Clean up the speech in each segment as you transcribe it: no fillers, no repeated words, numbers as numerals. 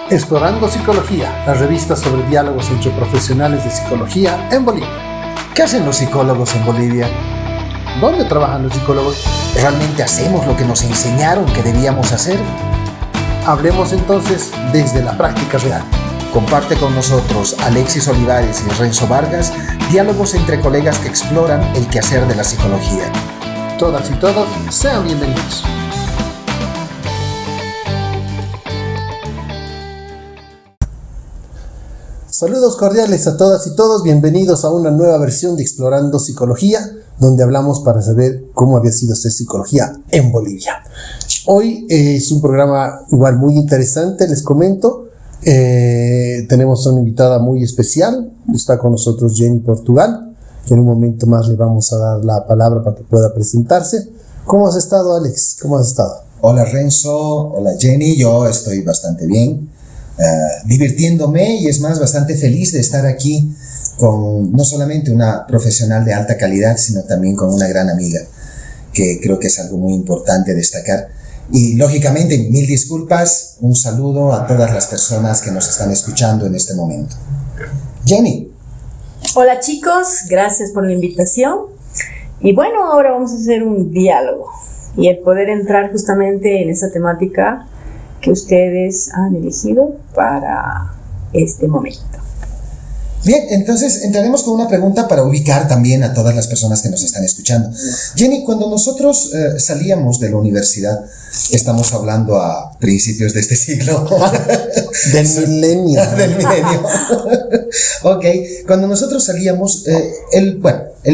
Explorando Psicología, la revista sobre diálogos entre profesionales de psicología en Bolivia. ¿Qué hacen los psicólogos en Bolivia? ¿Dónde trabajan los psicólogos? ¿Realmente hacemos lo que nos enseñaron que debíamos hacer? Hablemos entonces desde la práctica real. Comparte con nosotros Alexis Olivares y Renzo Vargas diálogos entre colegas que exploran el quehacer de la psicología. Todas y todos sean bienvenidos. Saludos cordiales a todas y todos, bienvenidos a una nueva versión de Explorando Psicología, donde hablamos para saber cómo había sido hacer psicología en Bolivia. Hoy es un programa igual muy interesante, les comento. Tenemos una invitada muy especial, está con nosotros Jenny Portugal, que en un momento más le vamos a dar la palabra para que pueda presentarse. ¿Cómo has estado, Alex? ¿Cómo has estado? Hola Renzo, hola Jenny, yo estoy bastante bien. Divirtiéndome y es más bastante feliz de estar aquí con no solamente una profesional de alta calidad, sino también con una gran amiga, que creo que es algo muy importante destacar. Y lógicamente, mil disculpas, un saludo a todas las personas que nos están escuchando en este momento. Jenny. Hola chicos, gracias por la invitación. Y bueno, ahora vamos a hacer un diálogo y el poder entrar justamente en esa temática que ustedes han elegido para este momento. Bien, entonces entraremos con una pregunta para ubicar también a todas las personas que nos están escuchando. Jenny, cuando nosotros salíamos de la universidad, estamos hablando a principios de este siglo. Del milenio. Del milenio. Ok, cuando nosotros salíamos, el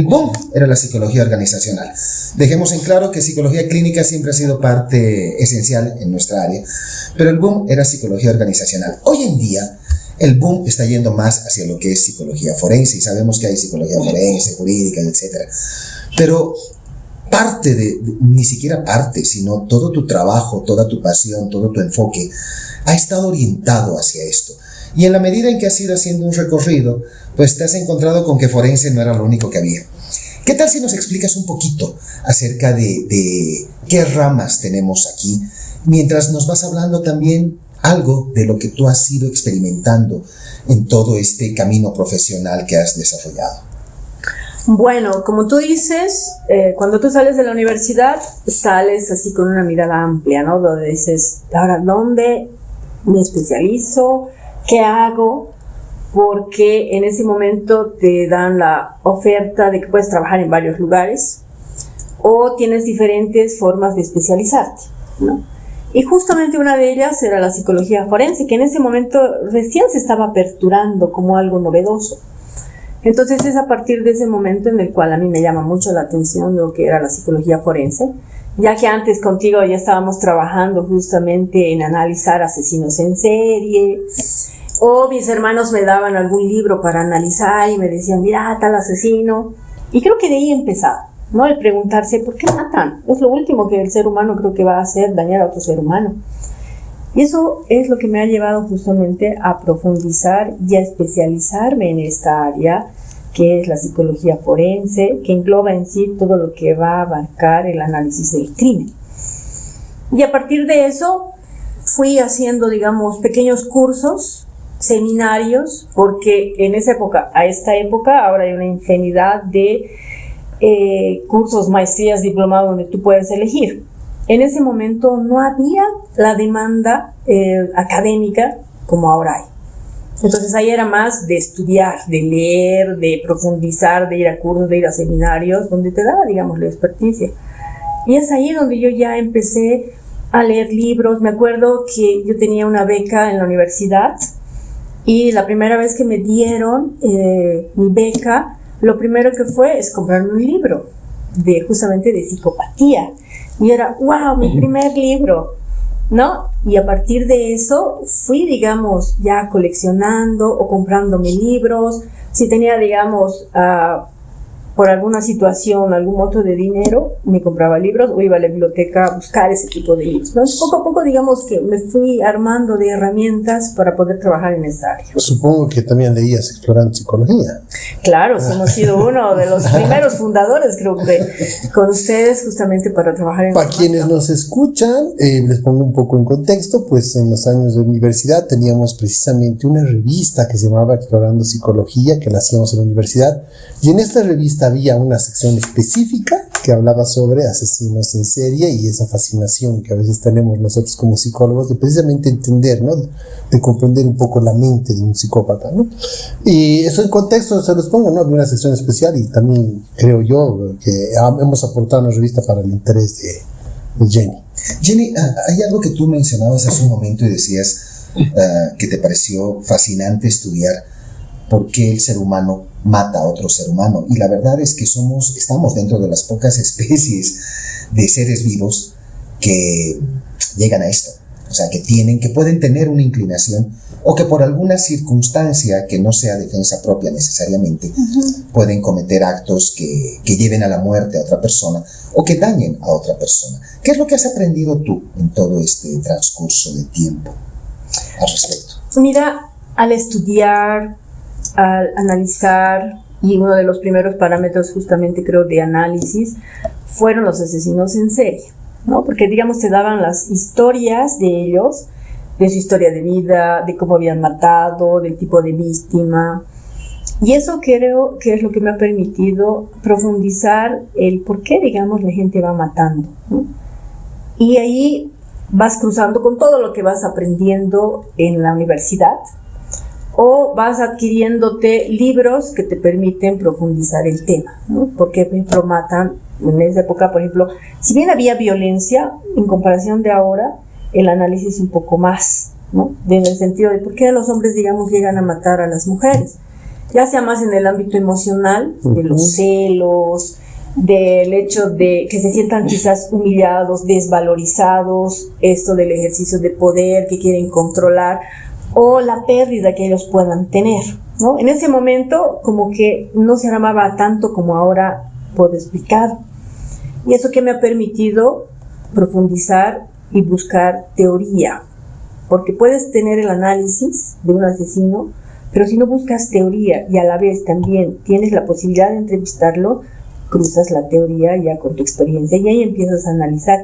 boom era la psicología organizacional. Dejemos en claro que psicología clínica siempre ha sido parte esencial en nuestra área, pero el boom era psicología organizacional. Hoy en día, el boom está yendo más hacia lo que es psicología forense, y sabemos que hay psicología forense, jurídica, etc. Pero ni siquiera parte, sino todo tu trabajo, toda tu pasión, todo tu enfoque ha estado orientado hacia esto. Y en la medida en que has ido haciendo un recorrido, pues te has encontrado con que forense no era lo único que había. ¿Qué tal si nos explicas un poquito acerca de qué ramas tenemos aquí, mientras nos vas hablando también algo de lo que tú has ido experimentando en todo este camino profesional que has desarrollado? Bueno, como tú dices, cuando tú sales de la universidad, sales así con una mirada amplia, ¿no? Donde dices, ahora, ¿dónde me especializo? ¿Qué hago? Porque en ese momento te dan la oferta de que puedes trabajar en varios lugares o tienes diferentes formas de especializarte, ¿no? Y justamente una de ellas era la psicología forense, que en ese momento recién se estaba aperturando como algo novedoso. Entonces es a partir de ese momento en el cual a mí me llama mucho la atención lo que era la psicología forense, ya que antes contigo ya estábamos trabajando justamente en analizar asesinos en serie, o mis hermanos me daban algún libro para analizar y me decían, mira, tal asesino. Y creo que de ahí empezaba, ¿no? El preguntarse, ¿por qué matan? Es lo último que el ser humano creo que va a hacer, dañar a otro ser humano. Y eso es lo que me ha llevado justamente a profundizar y a especializarme en esta área, que es la psicología forense, que engloba en sí todo lo que va a abarcar el análisis del crimen. Y a partir de eso fui haciendo, digamos, pequeños cursos, seminarios, porque en esa época, a esta época, ahora hay una infinidad de cursos, maestrías, diplomados donde tú puedes elegir. En ese momento no había la demanda académica como ahora hay. Entonces ahí era más de estudiar, de leer, de profundizar, de ir a cursos, de ir a seminarios, donde te daba, digamos, la experticia. Y es ahí donde yo ya empecé a leer libros. Me acuerdo que yo tenía una beca en la universidad y la primera vez que me dieron mi beca, lo primero que fue es comprarme un libro justamente de psicopatía. Y era, wow, mi primer libro, ¿no? Y a partir de eso fui, digamos, ya coleccionando o comprándome libros. Si tenía, digamos, por alguna situación, algún monto de dinero, me compraba libros o iba a la biblioteca a buscar ese tipo de libros. Entonces, poco a poco, digamos que me fui armando de herramientas para poder trabajar en esta área. Supongo que también leías Explorando Psicología. Claro, sí, hemos sido uno de los primeros fundadores, creo que, con ustedes justamente para trabajar en... Para quienes nos escuchan, les pongo un poco en contexto, pues en los años de universidad teníamos precisamente una revista que se llamaba Explorando Psicología, que la hacíamos en la universidad, y en esta revista había una sección específica que hablaba sobre asesinos en serie y esa fascinación que a veces tenemos nosotros como psicólogos de precisamente entender, ¿no? De comprender un poco la mente de un psicópata, ¿no? Y eso en contexto se los pongo, ¿no? Había una sección especial y también creo yo que hemos aportado una revista para el interés de Jenny. Jenny, hay algo que tú mencionabas hace un momento y decías que te pareció fascinante estudiar por qué el ser humano mata a otro ser humano. Y la verdad es que estamos dentro de las pocas especies de seres vivos que llegan a esto. O sea, que pueden tener una inclinación o que por alguna circunstancia que no sea defensa propia necesariamente, pueden cometer actos que lleven a la muerte a otra persona o que dañen a otra persona. ¿Qué es lo que has aprendido tú en todo este transcurso de tiempo al respecto? Mira, al estudiar, al analizar, y uno de los primeros parámetros justamente creo de análisis fueron los asesinos en serie, ¿no? Porque digamos te daban las historias de ellos, de su historia de vida, de cómo habían matado, del tipo de víctima, y eso creo que es lo que me ha permitido profundizar el por qué, digamos, la gente va matando, ¿no? Y ahí vas cruzando con todo lo que vas aprendiendo en la universidad, o vas adquiriéndote libros que te permiten profundizar el tema, ¿no? Porque, por ejemplo, matan, en esa época, por ejemplo, si bien había violencia, en comparación de ahora, el análisis un poco más, ¿no? En el sentido de por qué los hombres, digamos, llegan a matar a las mujeres, ya sea más en el ámbito emocional, de los celos, del hecho de que se sientan quizás humillados, desvalorizados, esto del ejercicio de poder que quieren controlar, o la pérdida que ellos puedan tener, ¿no? En ese momento como que no se armaba tanto como ahora puedo explicar, y eso que me ha permitido profundizar y buscar teoría, porque puedes tener el análisis de un asesino, pero si no buscas teoría y a la vez también tienes la posibilidad de entrevistarlo, cruzas la teoría ya con tu experiencia y ahí empiezas a analizar.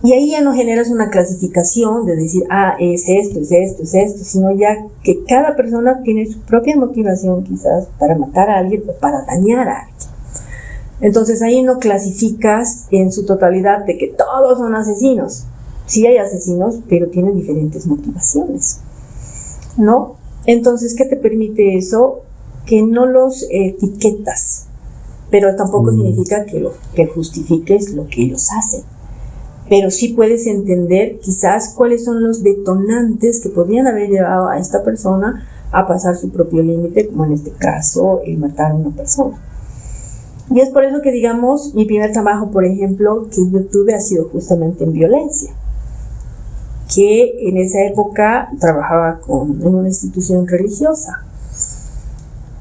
Y ahí ya no generas una clasificación de decir, es esto, sino ya que cada persona tiene su propia motivación quizás para matar a alguien o para dañar a alguien. Entonces ahí no clasificas en su totalidad de que todos son asesinos. Sí hay asesinos, pero tienen diferentes motivaciones, ¿no? Entonces, ¿qué te permite eso? Que no los etiquetas, pero tampoco significa que justifiques lo que ellos hacen. Pero sí puedes entender quizás cuáles son los detonantes que podrían haber llevado a esta persona a pasar su propio límite, como en este caso, el matar a una persona. Y es por eso que, digamos, mi primer trabajo, por ejemplo, que yo tuve ha sido justamente en violencia, que en esa época trabajaba en una institución religiosa.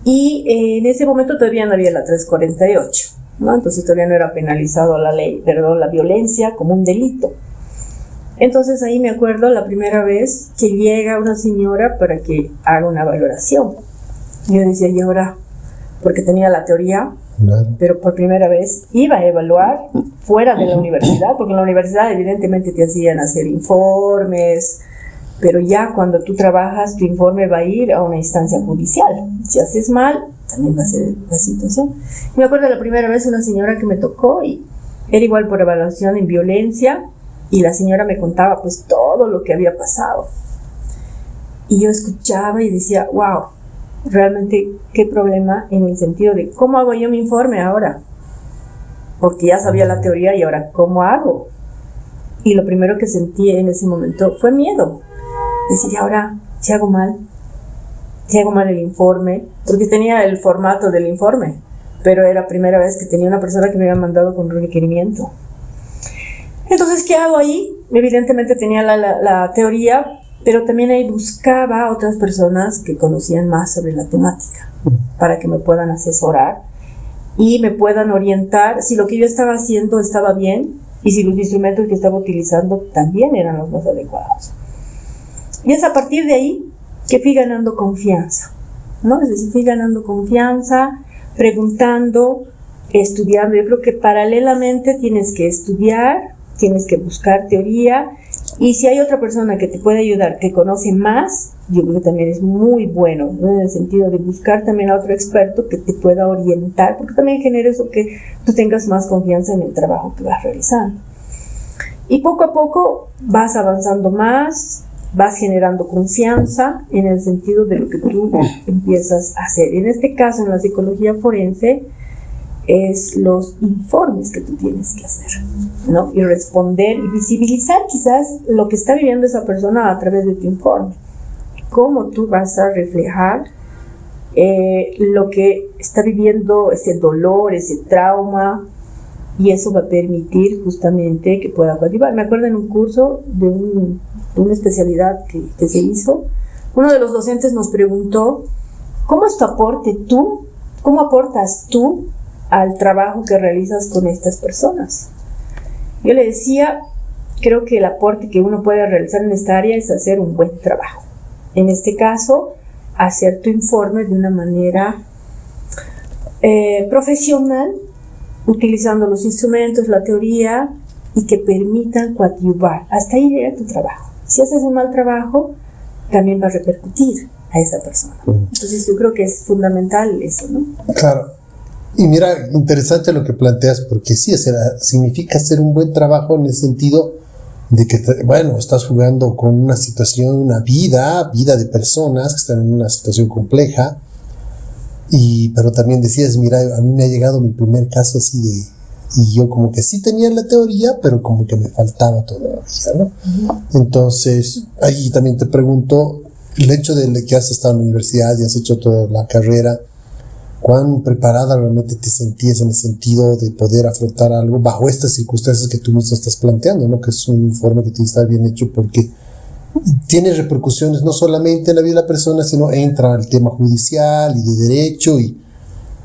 Y en ese momento todavía no había la 348. ¿no? Entonces todavía no era penalizado la violencia como un delito. Entonces ahí me acuerdo la primera vez que llega una señora para que haga una valoración. Yo decía, ¿y ahora? Porque tenía la teoría, claro, pero por primera vez iba a evaluar fuera de la universidad, porque en la universidad evidentemente te hacían hacer informes, pero ya cuando tú trabajas, tu informe va a ir a una instancia judicial. Si haces mal, también va a ser la situación. Me acuerdo la primera vez una señora que me tocó y era igual por evaluación en violencia, y la señora me contaba pues todo lo que había pasado. Y yo escuchaba y decía, wow, realmente qué problema en el sentido de ¿cómo hago yo mi informe ahora? Porque ya sabía la teoría y ahora ¿cómo hago? Y lo primero que sentí en ese momento fue miedo. Decir, ¿y ahora si hago mal? Si hago mal el informe, porque tenía el formato del informe, pero era la primera vez que tenía una persona que me había mandado con un requerimiento. Entonces, ¿qué hago ahí? Evidentemente tenía la teoría, pero también ahí buscaba a otras personas que conocían más sobre la temática para que me puedan asesorar y me puedan orientar si lo que yo estaba haciendo estaba bien y si los instrumentos que estaba utilizando también eran los más adecuados. Y es a partir de ahí que fui ganando confianza, ¿no? Es decir, fui ganando confianza, preguntando, estudiando. Yo creo que paralelamente tienes que estudiar, tienes que buscar teoría, y si hay otra persona que te puede ayudar, que conoce más, yo creo que también es muy bueno, ¿no? En el sentido de buscar también a otro experto que te pueda orientar, porque también genera eso, que tú tengas más confianza en el trabajo que vas realizando. Y poco a poco vas avanzando más, vas generando confianza en el sentido de lo que tú empiezas a hacer. En este caso, en la psicología forense, es los informes que tú tienes que hacer, ¿no? Y responder y visibilizar quizás lo que está viviendo esa persona a través de tu informe. Cómo tú vas a reflejar lo que está viviendo, ese dolor, ese trauma, y eso va a permitir justamente que pueda coadyuvar. Me acuerdo en un curso de una especialidad que se hizo, uno de los docentes nos preguntó: ¿cómo es tu aporte tú? ¿Cómo aportas tú al trabajo que realizas con estas personas? Yo le decía, creo que el aporte que uno puede realizar en esta área es hacer un buen trabajo. En este caso, hacer tu informe de una manera profesional, utilizando los instrumentos, la teoría, y que permitan coadyuvar. Hasta ahí llega tu trabajo. Si haces un mal trabajo, también va a repercutir a esa persona. Entonces yo creo que es fundamental eso, ¿no? Claro. Y mira, interesante lo que planteas, porque sí, significa hacer un buen trabajo en el sentido de que, bueno, estás jugando con una situación, una vida de personas que están en una situación compleja, pero también decías, mira, a mí me ha llegado mi primer caso así y yo como que sí tenía la teoría, pero como que me faltaba todavía, ¿no? Uh-huh. Entonces, ahí también te pregunto, el hecho de que has estado en la universidad y has hecho toda la carrera, ¿cuán preparada realmente te sentías en el sentido de poder afrontar algo bajo estas circunstancias que tú mismo estás planteando, ¿no? Que es un informe que tiene que estar bien hecho porque tiene repercusiones no solamente en la vida de la persona, sino entra el tema judicial y de derecho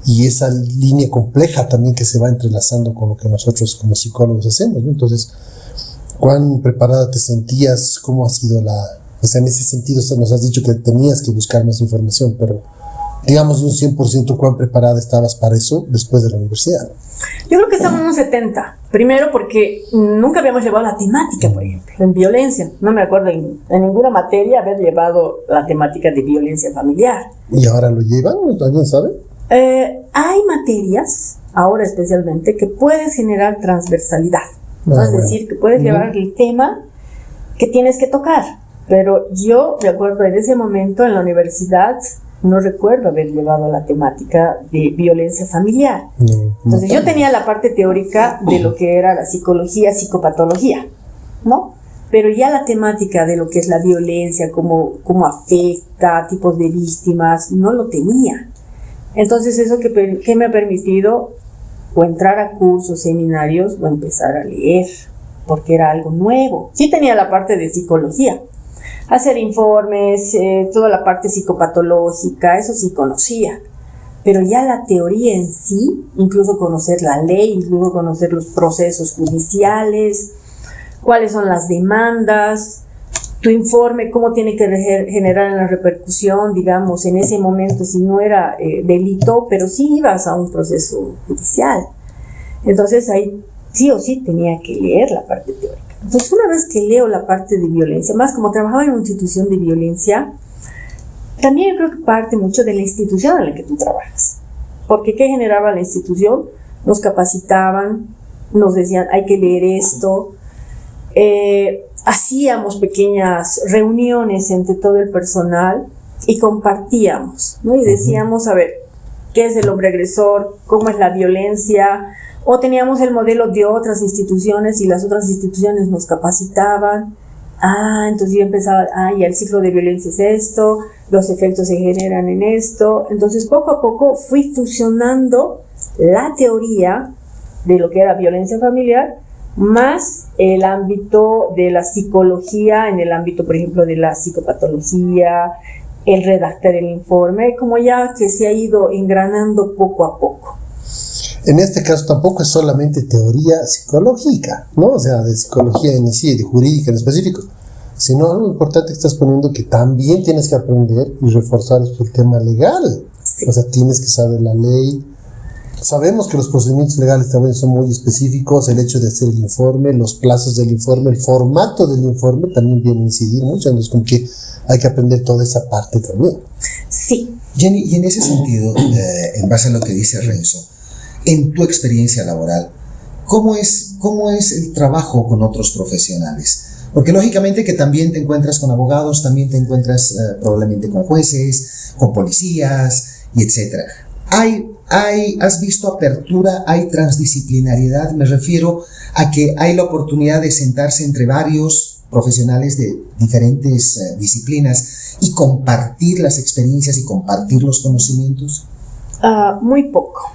y esa línea compleja también que se va entrelazando con lo que nosotros como psicólogos hacemos, ¿no? Entonces, ¿cuán preparada te sentías? ¿Cómo ha sido o sea, en ese sentido nos has dicho que tenías que buscar más información, pero digamos de un 100%, ¿cuán preparada estabas para eso después de la universidad? Yo creo que estamos en un 70. Primero porque nunca habíamos llevado la temática, por ejemplo, en violencia. No me acuerdo en ninguna materia haber llevado la temática de violencia familiar. ¿Y ahora lo llevan? ¿Alguien sabe? Hay materias, ahora especialmente, que puedes generar transversalidad. Es decir, que puedes llevar el tema que tienes que tocar. Pero yo me acuerdo en ese momento en la universidad, no recuerdo haber llevado la temática de violencia familiar. Entonces yo tenía la parte teórica de lo que era la psicología, psicopatología, ¿no? Pero ya la temática de lo que es la violencia, cómo afecta, tipos de víctimas, no lo tenía. Entonces eso que me ha permitido o entrar a cursos, seminarios, o empezar a leer, porque era algo nuevo. Sí tenía la parte de psicología, hacer informes, toda la parte psicopatológica, eso sí conocía, pero ya la teoría en sí, incluso conocer la ley, incluso conocer los procesos judiciales, cuáles son las demandas, tu informe, cómo tiene que generar la repercusión, digamos, en ese momento, si no era delito, pero sí ibas a un proceso judicial. Entonces ahí sí o sí tenía que leer la parte teórica. Entonces, una vez que leo la parte de violencia, más como trabajaba en una institución de violencia, también yo creo que parte mucho de la institución en la que tú trabajas. Porque ¿qué generaba la institución? Nos capacitaban, nos decían, hay que leer esto. Hacíamos pequeñas reuniones entre todo el personal y compartíamos, ¿no? Y decíamos, a ver, ¿qué es el hombre agresor? ¿Cómo es la violencia? O teníamos el modelo de otras instituciones y las otras instituciones nos capacitaban. Entonces yo empezaba, y el ciclo de violencia es esto, los efectos se generan en esto. Entonces poco a poco fui fusionando la teoría de lo que era violencia familiar más el ámbito de la psicología, en el ámbito, por ejemplo, de la psicopatología, el redactar el informe, como ya que se ha ido engranando poco a poco. En este caso tampoco es solamente teoría psicológica, ¿no? O sea, de psicología en sí, de jurídica en específico, sino algo importante que estás poniendo que también tienes que aprender y reforzar es el tema legal. Sí. O sea, tienes que saber la ley. Sabemos que los procedimientos legales también son muy específicos, el hecho de hacer el informe, los plazos del informe, el formato del informe también viene a incidir mucho, entonces como que hay que aprender toda esa parte también. Sí. Jenny, y en ese sentido, en base a lo que dice Renzo, en tu experiencia laboral, ¿cómo es el trabajo con otros profesionales? Porque lógicamente que también te encuentras con abogados, también te encuentras probablemente con jueces, con policías y etcétera. ¿Has visto apertura? ¿Hay transdisciplinariedad? Me refiero a que hay la oportunidad de sentarse entre varios profesionales de diferentes disciplinas y compartir las experiencias y compartir los conocimientos. Muy poco.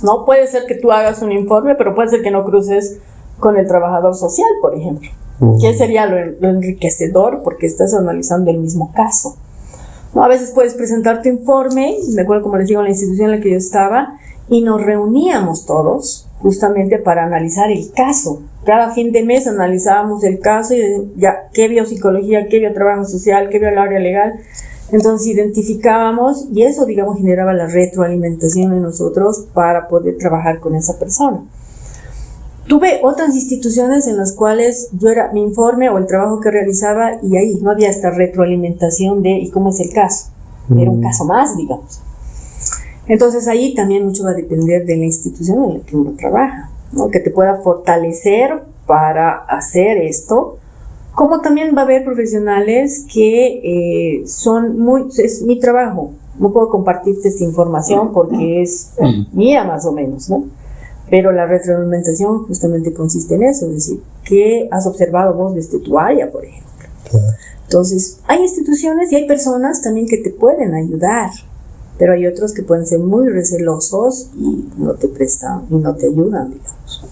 No puede ser que tú hagas un informe, pero puede ser que no cruces con el trabajador social, por ejemplo. ¿Qué sería lo enriquecedor? Porque estás analizando el mismo caso. ¿No? A veces puedes presentar tu informe, me acuerdo como les digo en la institución en la que yo estaba, y nos reuníamos todos justamente para analizar el caso. Cada fin de mes analizábamos el caso y ya qué vio psicología, qué vio trabajo social, qué vio el área legal. Entonces identificábamos y eso, digamos, generaba la retroalimentación en nosotros para poder trabajar con esa persona. Tuve otras instituciones en las cuales yo era mi informe o el trabajo que realizaba y ahí no había esta retroalimentación de ¿y cómo es el caso? Era un caso más, digamos. Entonces ahí también mucho va a depender de la institución en la que uno trabaja, ¿no? Que te pueda fortalecer para hacer esto, como también va a haber profesionales que es mi trabajo, no puedo compartirte esta información porque es mía más o menos, ¿no? Pero la retroalimentación justamente consiste en eso, es decir, ¿qué has observado vos desde tu área, por ejemplo? Entonces, hay instituciones y hay personas también que te pueden ayudar, pero hay otros que pueden ser muy recelosos y no te prestan y no te ayudan, digamos.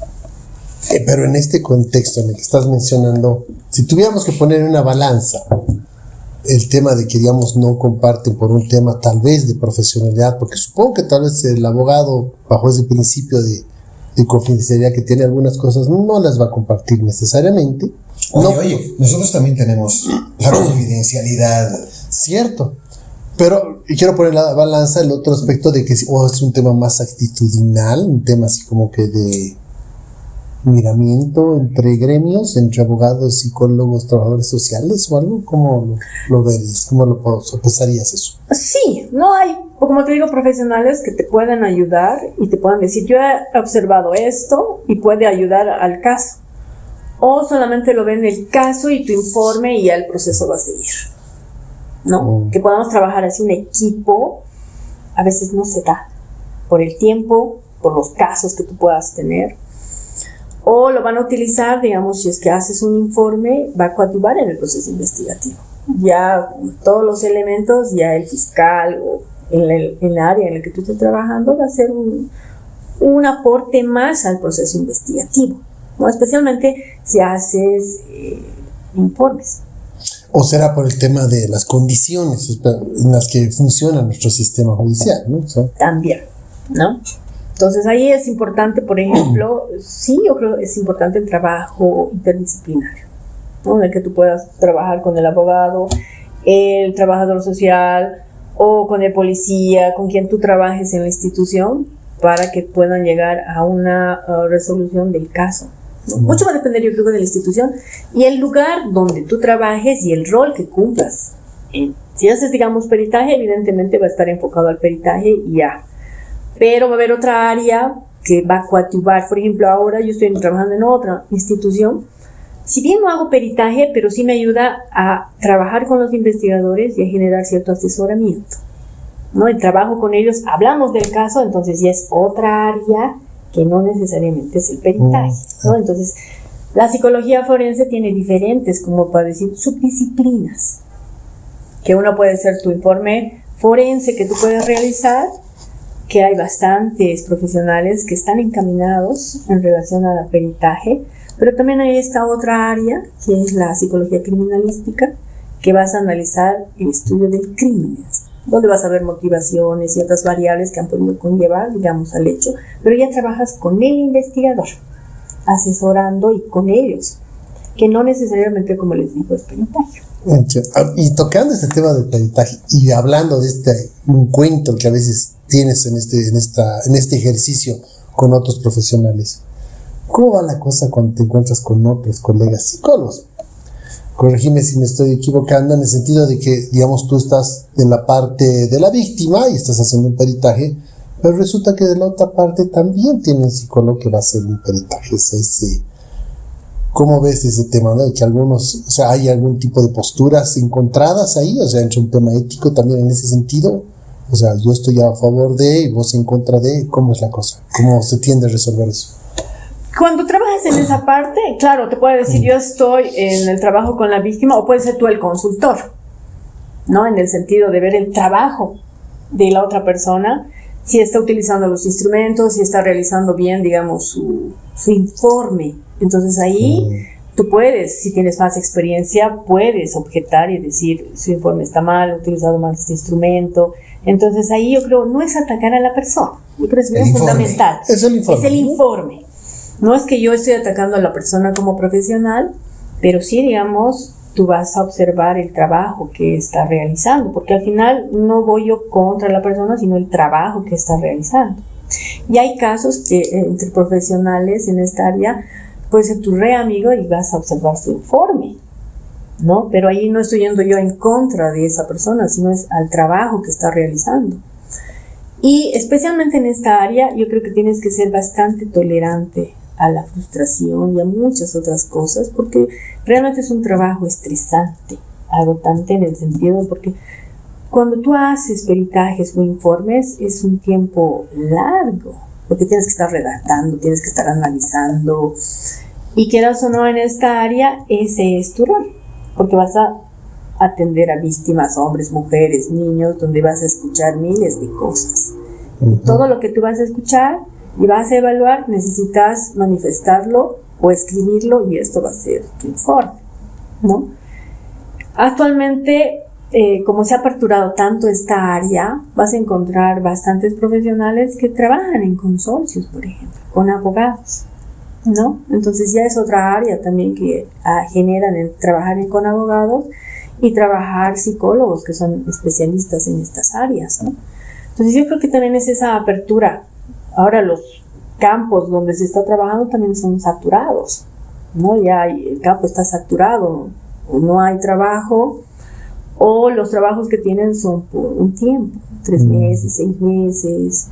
Pero en este contexto en el que estás mencionando, si tuviéramos que poner en una balanza el tema de que, digamos, no comparten por un tema tal vez de profesionalidad, porque supongo que tal vez el abogado, bajo ese principio de confidencialidad que tiene algunas cosas, no las va a compartir necesariamente. Oye, nosotros también tenemos la confidencialidad. Cierto. Pero quiero poner la balanza el otro aspecto de que es un tema más actitudinal, un tema así como que de miramiento entre gremios, entre abogados, psicólogos, trabajadores sociales o algo. ¿Cómo lo verías? ¿Cómo lo pensarías eso? Sí, no hay, como te digo, profesionales que te pueden ayudar y te pueden decir, yo he observado esto y puede ayudar al caso. O solamente lo ven el caso y tu informe y ya el proceso va a seguir. ¿No? Que podamos trabajar así un equipo, a veces no se da por el tiempo, por los casos que tú puedas tener, o lo van a utilizar, digamos, si es que haces un informe, va a coadyuvar en el proceso investigativo. Ya todos los elementos, ya el fiscal o en la área en la que tú estés trabajando va a ser un aporte más al proceso investigativo, ¿no? Especialmente si haces informes. ¿O será por el tema de las condiciones en las que funciona nuestro sistema judicial, ¿no? O sea, también, ¿no? Entonces ahí es importante, por ejemplo, sí, yo creo que es importante el trabajo interdisciplinario, ¿no? En el que tú puedas trabajar con el abogado, el trabajador social o con el policía, con quien tú trabajes en la institución, para que puedan llegar a una resolución del caso. Mucho va a depender, yo creo, de la institución y el lugar donde tú trabajes y el rol que cumplas. Si haces, digamos, peritaje, evidentemente va a estar enfocado al peritaje y ya. Pero va a haber otra área que va a coadyuvar. Por ejemplo, ahora yo estoy trabajando en otra institución. Si bien no hago peritaje, pero sí me ayuda a trabajar con los investigadores y a generar cierto asesoramiento, ¿no? El trabajo con ellos, hablamos del caso, entonces ya es otra área que no necesariamente es el peritaje, ¿no? Entonces, la psicología forense tiene diferentes, como para decir, subdisciplinas, que uno puede ser tu informe forense que tú puedes realizar, que hay bastantes profesionales que están encaminados en relación al peritaje, pero también hay esta otra área, que es la psicología criminalística, que vas a analizar el estudio del crimen. donde vas a ver motivaciones y otras variables que han podido conllevar, digamos, al hecho, pero ya trabajas con el investigador, asesorando y con ellos, que no necesariamente, como les digo, es peritaje. Y tocando este tema del peritaje y hablando de este encuentro que a veces tienes en este ejercicio con otros profesionales, ¿cómo va la cosa cuando te encuentras con otros colegas psicólogos? Corregime si me estoy equivocando, en el sentido de que, digamos, tú estás en la parte de la víctima y estás haciendo un peritaje, pero resulta que de la otra parte también tiene un psicólogo que va a hacer un peritaje. ¿Cómo ves ese tema, no? De que algunos, o sea, hay algún tipo de posturas encontradas ahí, o sea, entra un tema ético también en ese sentido. O sea, yo estoy a favor de y vos en contra de. ¿Cómo es la cosa? ¿Cómo se tiende a resolver eso? Cuando trabajas en esa parte, claro, te puede decir yo estoy en el trabajo con la víctima, o puede ser tú el consultor, ¿no? En el sentido de ver el trabajo de la otra persona, si está utilizando los instrumentos, si está realizando bien, digamos, su informe. Entonces ahí tú puedes, si tienes más experiencia, puedes objetar y decir su informe está mal, ha utilizado mal este instrumento. Entonces ahí yo creo, no es atacar a la persona, yo creo que es bien fundamental. Es el informe. Es el informe. No es que yo estoy atacando a la persona como profesional, pero sí, digamos, tú vas a observar el trabajo que está realizando, porque al final no voy yo contra la persona, sino el trabajo que está realizando. Y hay casos que entre profesionales en esta área puede ser tu re amigo y vas a observar su informe, ¿no? Pero ahí no estoy yendo yo en contra de esa persona, sino es al trabajo que está realizando. Y especialmente en esta área, yo creo que tienes que ser bastante tolerante a la frustración y a muchas otras cosas, porque realmente es un trabajo estresante, agotante en el sentido, porque cuando tú haces peritajes o informes es un tiempo largo, porque tienes que estar redactando, tienes que estar analizando, y quieras o no en esta área, ese es tu rol, porque vas a atender a víctimas, hombres, mujeres, niños, donde vas a escuchar miles de cosas. Y todo lo que tú vas a escuchar y vas a evaluar, necesitas manifestarlo o escribirlo, y esto va a ser tu informe, ¿no? Actualmente, como se ha aperturado tanto esta área, vas a encontrar bastantes profesionales que trabajan en consorcios, por ejemplo, con abogados, ¿no? Entonces ya es otra área también que generan el trabajar con abogados y trabajar psicólogos que son especialistas en estas áreas, ¿no? Entonces yo creo que también es esa apertura. Ahora los campos donde se está trabajando también son saturados, ¿no? Ya el campo está saturado, o no hay trabajo, o los trabajos que tienen son por un tiempo, 3 meses, 6 meses,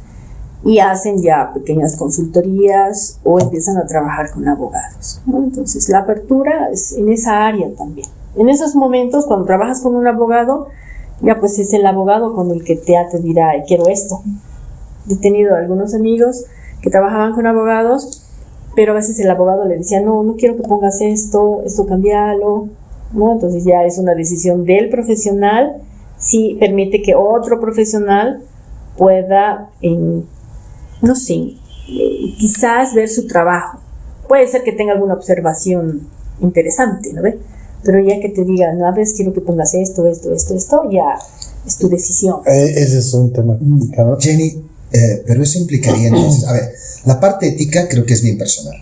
y hacen ya pequeñas consultorías o empiezan a trabajar con abogados, ¿no? Entonces la apertura es en esa área también. En esos momentos, cuando trabajas con un abogado, ya pues es el abogado con el que te dirá, quiero esto. He tenido algunos amigos que trabajaban con abogados, pero a veces el abogado le decía, no quiero que pongas esto cambialo, ¿no? Entonces ya es una decisión del profesional, si permite que otro profesional pueda, no sé, quizás ver su trabajo. Puede ser que tenga alguna observación interesante, ¿no ve? Pero ya que te diga, no, a veces quiero que pongas esto, ya es tu decisión. Ese es un tema complicado. Jenny, pero eso implicaría entonces, a ver, la parte ética creo que es bien personal.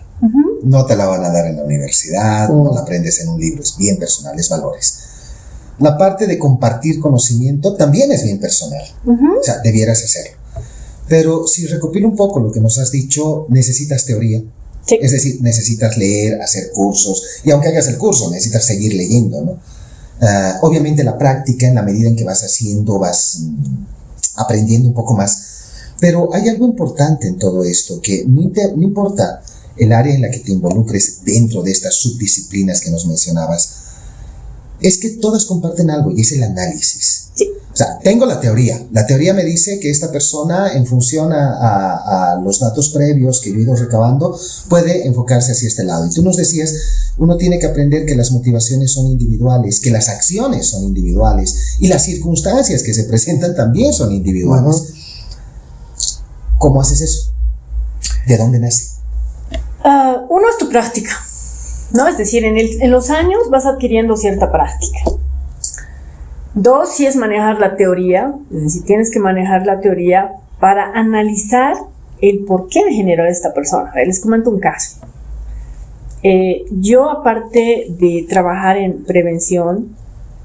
No te la van a dar en la universidad, no la aprendes en un libro, es bien personal, es valores. La parte de compartir conocimiento también es bien personal, o sea, debieras hacerlo. Pero si recopilo un poco lo que nos has dicho, necesitas teoría. Sí. Es decir, necesitas leer, hacer cursos, y aunque hagas el curso, necesitas seguir leyendo, ¿no? Obviamente la práctica, en la medida en que vas haciendo, vas aprendiendo un poco más. Pero hay algo importante en todo esto, que no importa el área en la que te involucres dentro de estas subdisciplinas que nos mencionabas, es que todas comparten algo, y es el análisis. Sí. O sea, tengo la teoría me dice que esta persona, en función a los datos previos que yo he ido recabando, puede enfocarse hacia este lado. Y tú nos decías, uno tiene que aprender que las motivaciones son individuales, que las acciones son individuales, y las circunstancias que se presentan también son individuales. ¿Cómo haces eso? ¿De dónde nace? Uno es tu práctica, ¿no? Es decir, en los años vas adquiriendo cierta práctica. Dos, sí es manejar la teoría, es decir, tienes que manejar la teoría para analizar el por qué generó esta persona. A ver, les comento un caso. Yo, aparte de trabajar en prevención,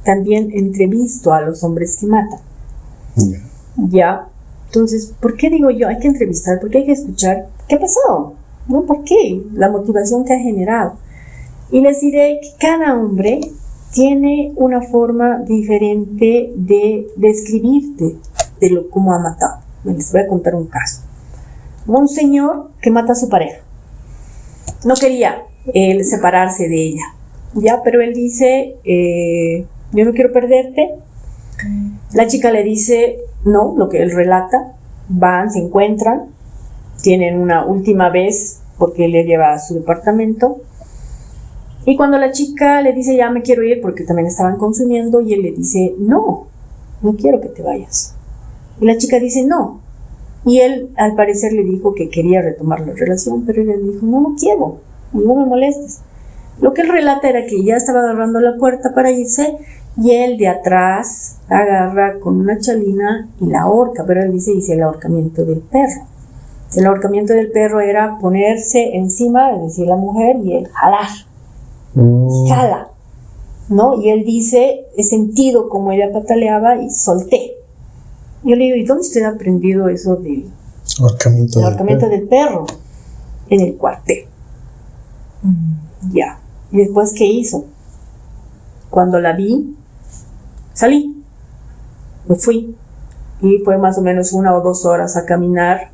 también entrevisto a los hombres que matan. Ya. Entonces, ¿por qué digo yo? Hay que entrevistar, porque hay que escuchar qué ha pasado, ¿no? ¿Por qué? La motivación que ha generado. Y les diré que cada hombre tiene una forma diferente de describirte de cómo ha matado. Les voy a contar un caso. Un señor que mata a su pareja. No quería él separarse de ella, ya, pero él dice, yo no quiero perderte. La chica le dice, no, lo que él relata, van, se encuentran, tienen una última vez porque él le lleva a su departamento. Y cuando la chica le dice, ya me quiero ir porque también estaban consumiendo, y él le dice, no quiero que te vayas. Y la chica dice, no. Y él, al parecer, le dijo que quería retomar la relación, pero él le dijo, no quiero, no me molestes. Lo que él relata era que ya estaba agarrando la puerta para irse, y él de atrás agarra con una chalina y la ahorca, pero él dice el ahorcamiento del perro. El ahorcamiento del perro era ponerse encima, es decir, la mujer, y él jalar. Jala, ¿no? Y él dice, he sentido como ella pataleaba y solté. Yo le digo, ¿y dónde usted ha aprendido eso del ahorcamiento del perro? En el cuartel. Ya. ¿Y después qué hizo? Cuando la vi, salí. Me fui. Y fue más o menos 1 o 2 horas a caminar.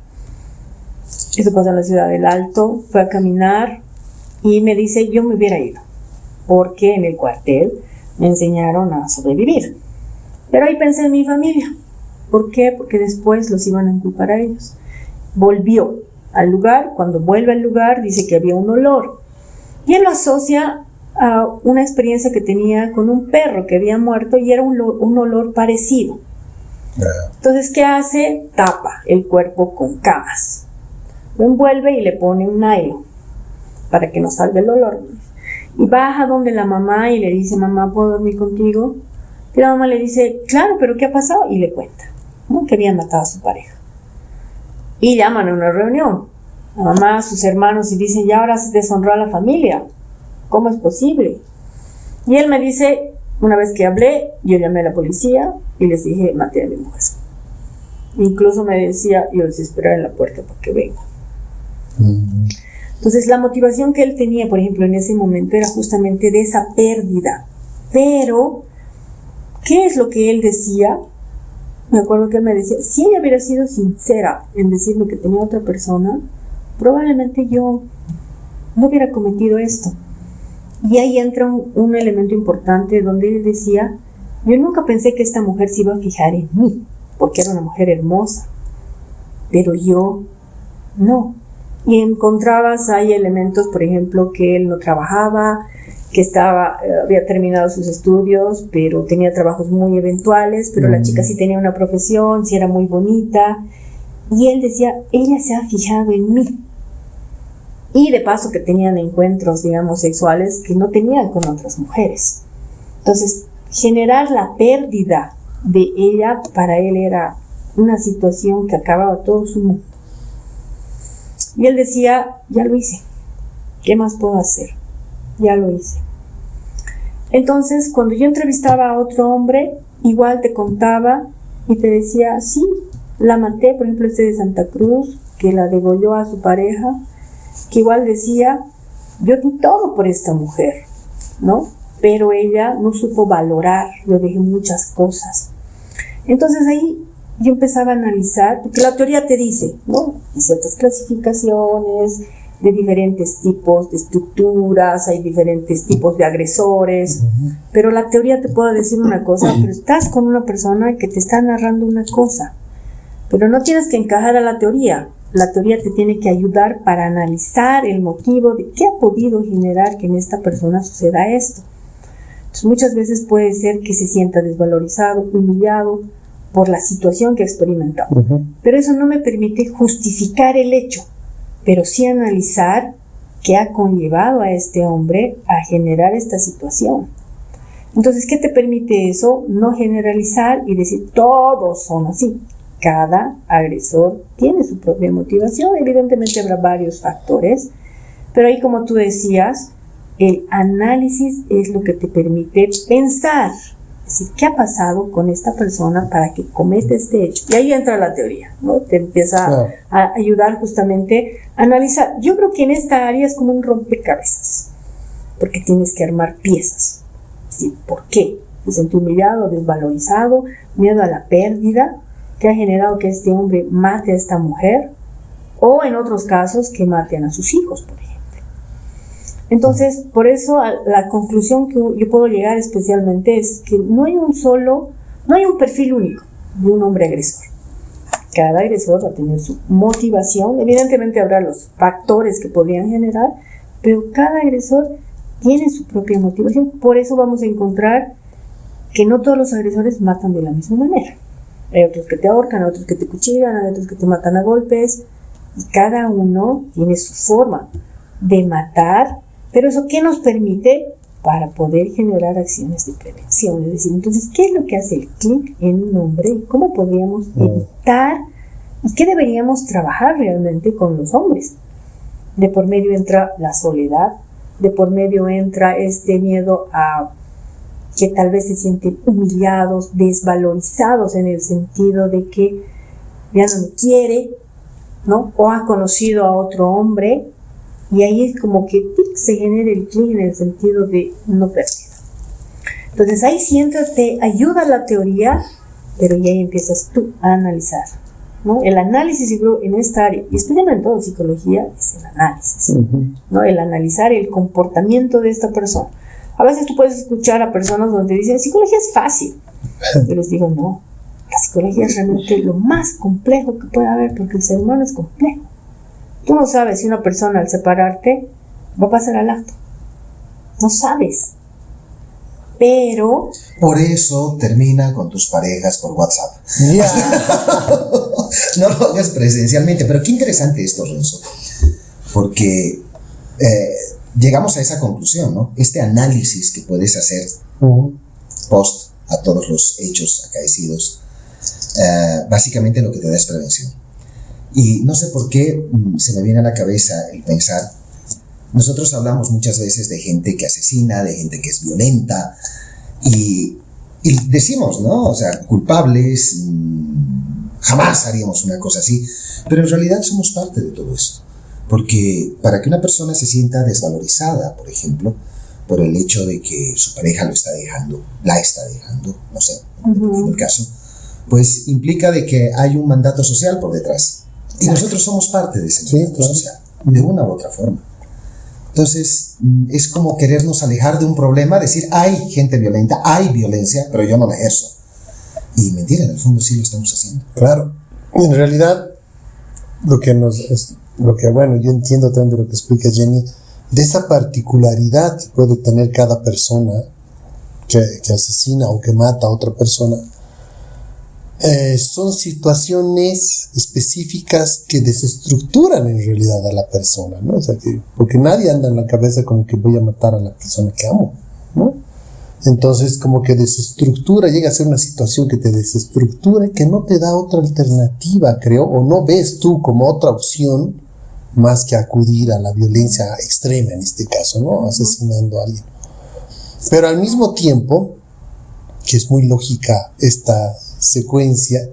Eso pasó en la ciudad del Alto. Fue a caminar y me dice, yo me hubiera ido, porque en el cuartel me enseñaron a sobrevivir. Pero ahí pensé en mi familia. ¿Por qué? Porque después los iban a inculpar a ellos. Volvió al lugar. Cuando vuelve al lugar, dice que había un olor. Y él lo asocia a una experiencia que tenía con un perro que había muerto, y era un olor parecido. Entonces, ¿qué hace? Tapa el cuerpo con camas. Lo envuelve y le pone un nylon para que no salga el olor. Y baja donde la mamá y le dice, mamá, ¿puedo dormir contigo? Y la mamá le dice, claro, pero ¿qué ha pasado? Y le cuenta, ¿no?, que habían matado a su pareja. Y llaman a una reunión, la mamá, a sus hermanos, y dicen, ya ahora se deshonró a la familia. ¿Cómo es posible? Y él me dice, una vez que hablé, yo llamé a la policía y les dije, maté a mi mujer. Incluso me decía, yo les esperaba en la puerta para que vengan. Entonces, la motivación que él tenía, por ejemplo, en ese momento era justamente de esa pérdida. Pero, ¿qué es lo que él decía? Me acuerdo que él me decía, si ella hubiera sido sincera en decirme que tenía otra persona, probablemente yo no hubiera cometido esto. Y ahí entra un elemento importante donde él decía, yo nunca pensé que esta mujer se iba a fijar en mí, porque era una mujer hermosa, pero yo no. Y encontrabas ahí elementos, por ejemplo, que él no trabajaba, que había terminado sus estudios, pero tenía trabajos muy eventuales, pero la chica sí tenía una profesión, sí era muy bonita. Y él decía, ella se ha fijado en mí. Y de paso que tenían encuentros, digamos, sexuales que no tenían con otras mujeres. Entonces, generar la pérdida de ella para él era una situación que acababa todo su mundo. Y él decía, ya lo hice, ¿qué más puedo hacer? Ya lo hice. Entonces, cuando yo entrevistaba a otro hombre, igual te contaba y te decía, sí, la maté, por ejemplo, este de Santa Cruz, que la degolló a su pareja, que igual decía, yo di todo por esta mujer, ¿no? Pero ella no supo valorar, yo dejé muchas cosas. Entonces ahí yo empezaba a analizar, porque la teoría te dice, ¿no?, hay ciertas clasificaciones de diferentes tipos de estructuras, hay diferentes tipos de agresores, pero la teoría te puede decir una cosa, pero estás con una persona que te está narrando una cosa, pero no tienes que encajar a la teoría te tiene que ayudar para analizar el motivo de qué ha podido generar que en esta persona suceda esto. Entonces, muchas veces puede ser que se sienta desvalorizado, humillado por la situación que ha experimentado. Pero eso no me permite justificar el hecho, pero sí analizar qué ha conllevado a este hombre a generar esta situación. Entonces, ¿qué te permite eso? No generalizar y decir todos son así. Cada agresor tiene su propia motivación, evidentemente habrá varios factores, pero ahí, como tú decías, el análisis es lo que te permite pensar, es decir, ¿qué ha pasado con esta persona para que cometa este hecho? Y ahí entra la teoría, ¿no? Te empieza a ayudar justamente a analizar. Yo creo que en esta área es como un rompecabezas, porque tienes que armar piezas. Es decir, ¿por qué? Se sintió humillado, desvalorizado, miedo a la pérdida, que ha generado que este hombre mate a esta mujer, o en otros casos que maten a sus hijos, por ejemplo. Entonces, por eso la conclusión que yo puedo llegar especialmente es que no hay un perfil único de un hombre agresor. Cada agresor va a tener su motivación, evidentemente habrá los factores que podrían generar, pero cada agresor tiene su propia motivación. Por eso vamos a encontrar que no todos los agresores matan de la misma manera. Hay otros que te ahorcan, hay otros que te cuchillan, hay otros que te matan a golpes, y cada uno tiene su forma de matar, pero ¿eso qué nos permite? Para poder generar acciones de prevención. Es decir, entonces, ¿qué es lo que hace el clic en un hombre? ¿Y cómo podríamos evitar? ¿Y qué deberíamos trabajar realmente con los hombres? De por medio entra la soledad, de por medio entra este miedo a que tal vez se sienten humillados, desvalorizados, en el sentido de que ya no me quiere, ¿no? O ha conocido a otro hombre, y ahí es como que se genera el clic en el sentido de no pérdida. Entonces ahí te ayuda la teoría, pero ya ahí empiezas tú a analizar, ¿no? El análisis, yo creo, en esta área, y especialmente en toda psicología, es el análisis, ¿no? El analizar el comportamiento de esta persona. A veces tú puedes escuchar a personas donde dicen, psicología es fácil. Yo les digo, no, la psicología es realmente lo más complejo que puede haber, porque el ser humano es complejo. Tú no sabes si una persona al separarte va a pasar al acto. No sabes. Pero... Por eso termina con tus parejas por WhatsApp. No lo hagas presencialmente. Pero qué interesante esto, Renzo. Porque llegamos a esa conclusión, ¿no? Este análisis que puedes hacer post a todos los hechos acaecidos, básicamente lo que te da es prevención. Y no sé por qué se me viene a la cabeza el pensar, nosotros hablamos muchas veces de gente que asesina, de gente que es violenta, y decimos, ¿no? O sea, culpables, jamás haríamos una cosa así, pero en realidad somos parte de todo esto. Porque para que una persona se sienta desvalorizada, por ejemplo, por el hecho de que su pareja lo está dejando, la está dejando, no sé, dependiendo del caso, pues implica de que hay un mandato social por detrás. Y nosotros somos parte de ese mandato social, de una u otra forma. Entonces, es como querernos alejar de un problema, decir, hay gente violenta, hay violencia, pero yo no la ejerzo. Y mentira, en el fondo sí lo estamos haciendo. Claro. En realidad, bueno, yo entiendo también de lo que explica Jenny, de esa particularidad que puede tener cada persona que asesina o que mata a otra persona. Son situaciones específicas que desestructuran en realidad a la persona, ¿no? O sea, porque nadie anda en la cabeza como que voy a matar a la persona que amo, ¿no? Entonces como que desestructura, llega a ser una situación que te desestructura y que no te da otra alternativa, creo, o no ves tú como otra opción más que acudir a la violencia extrema en este caso, ¿no? Asesinando a alguien. Pero al mismo tiempo, que es muy lógica esta secuencia,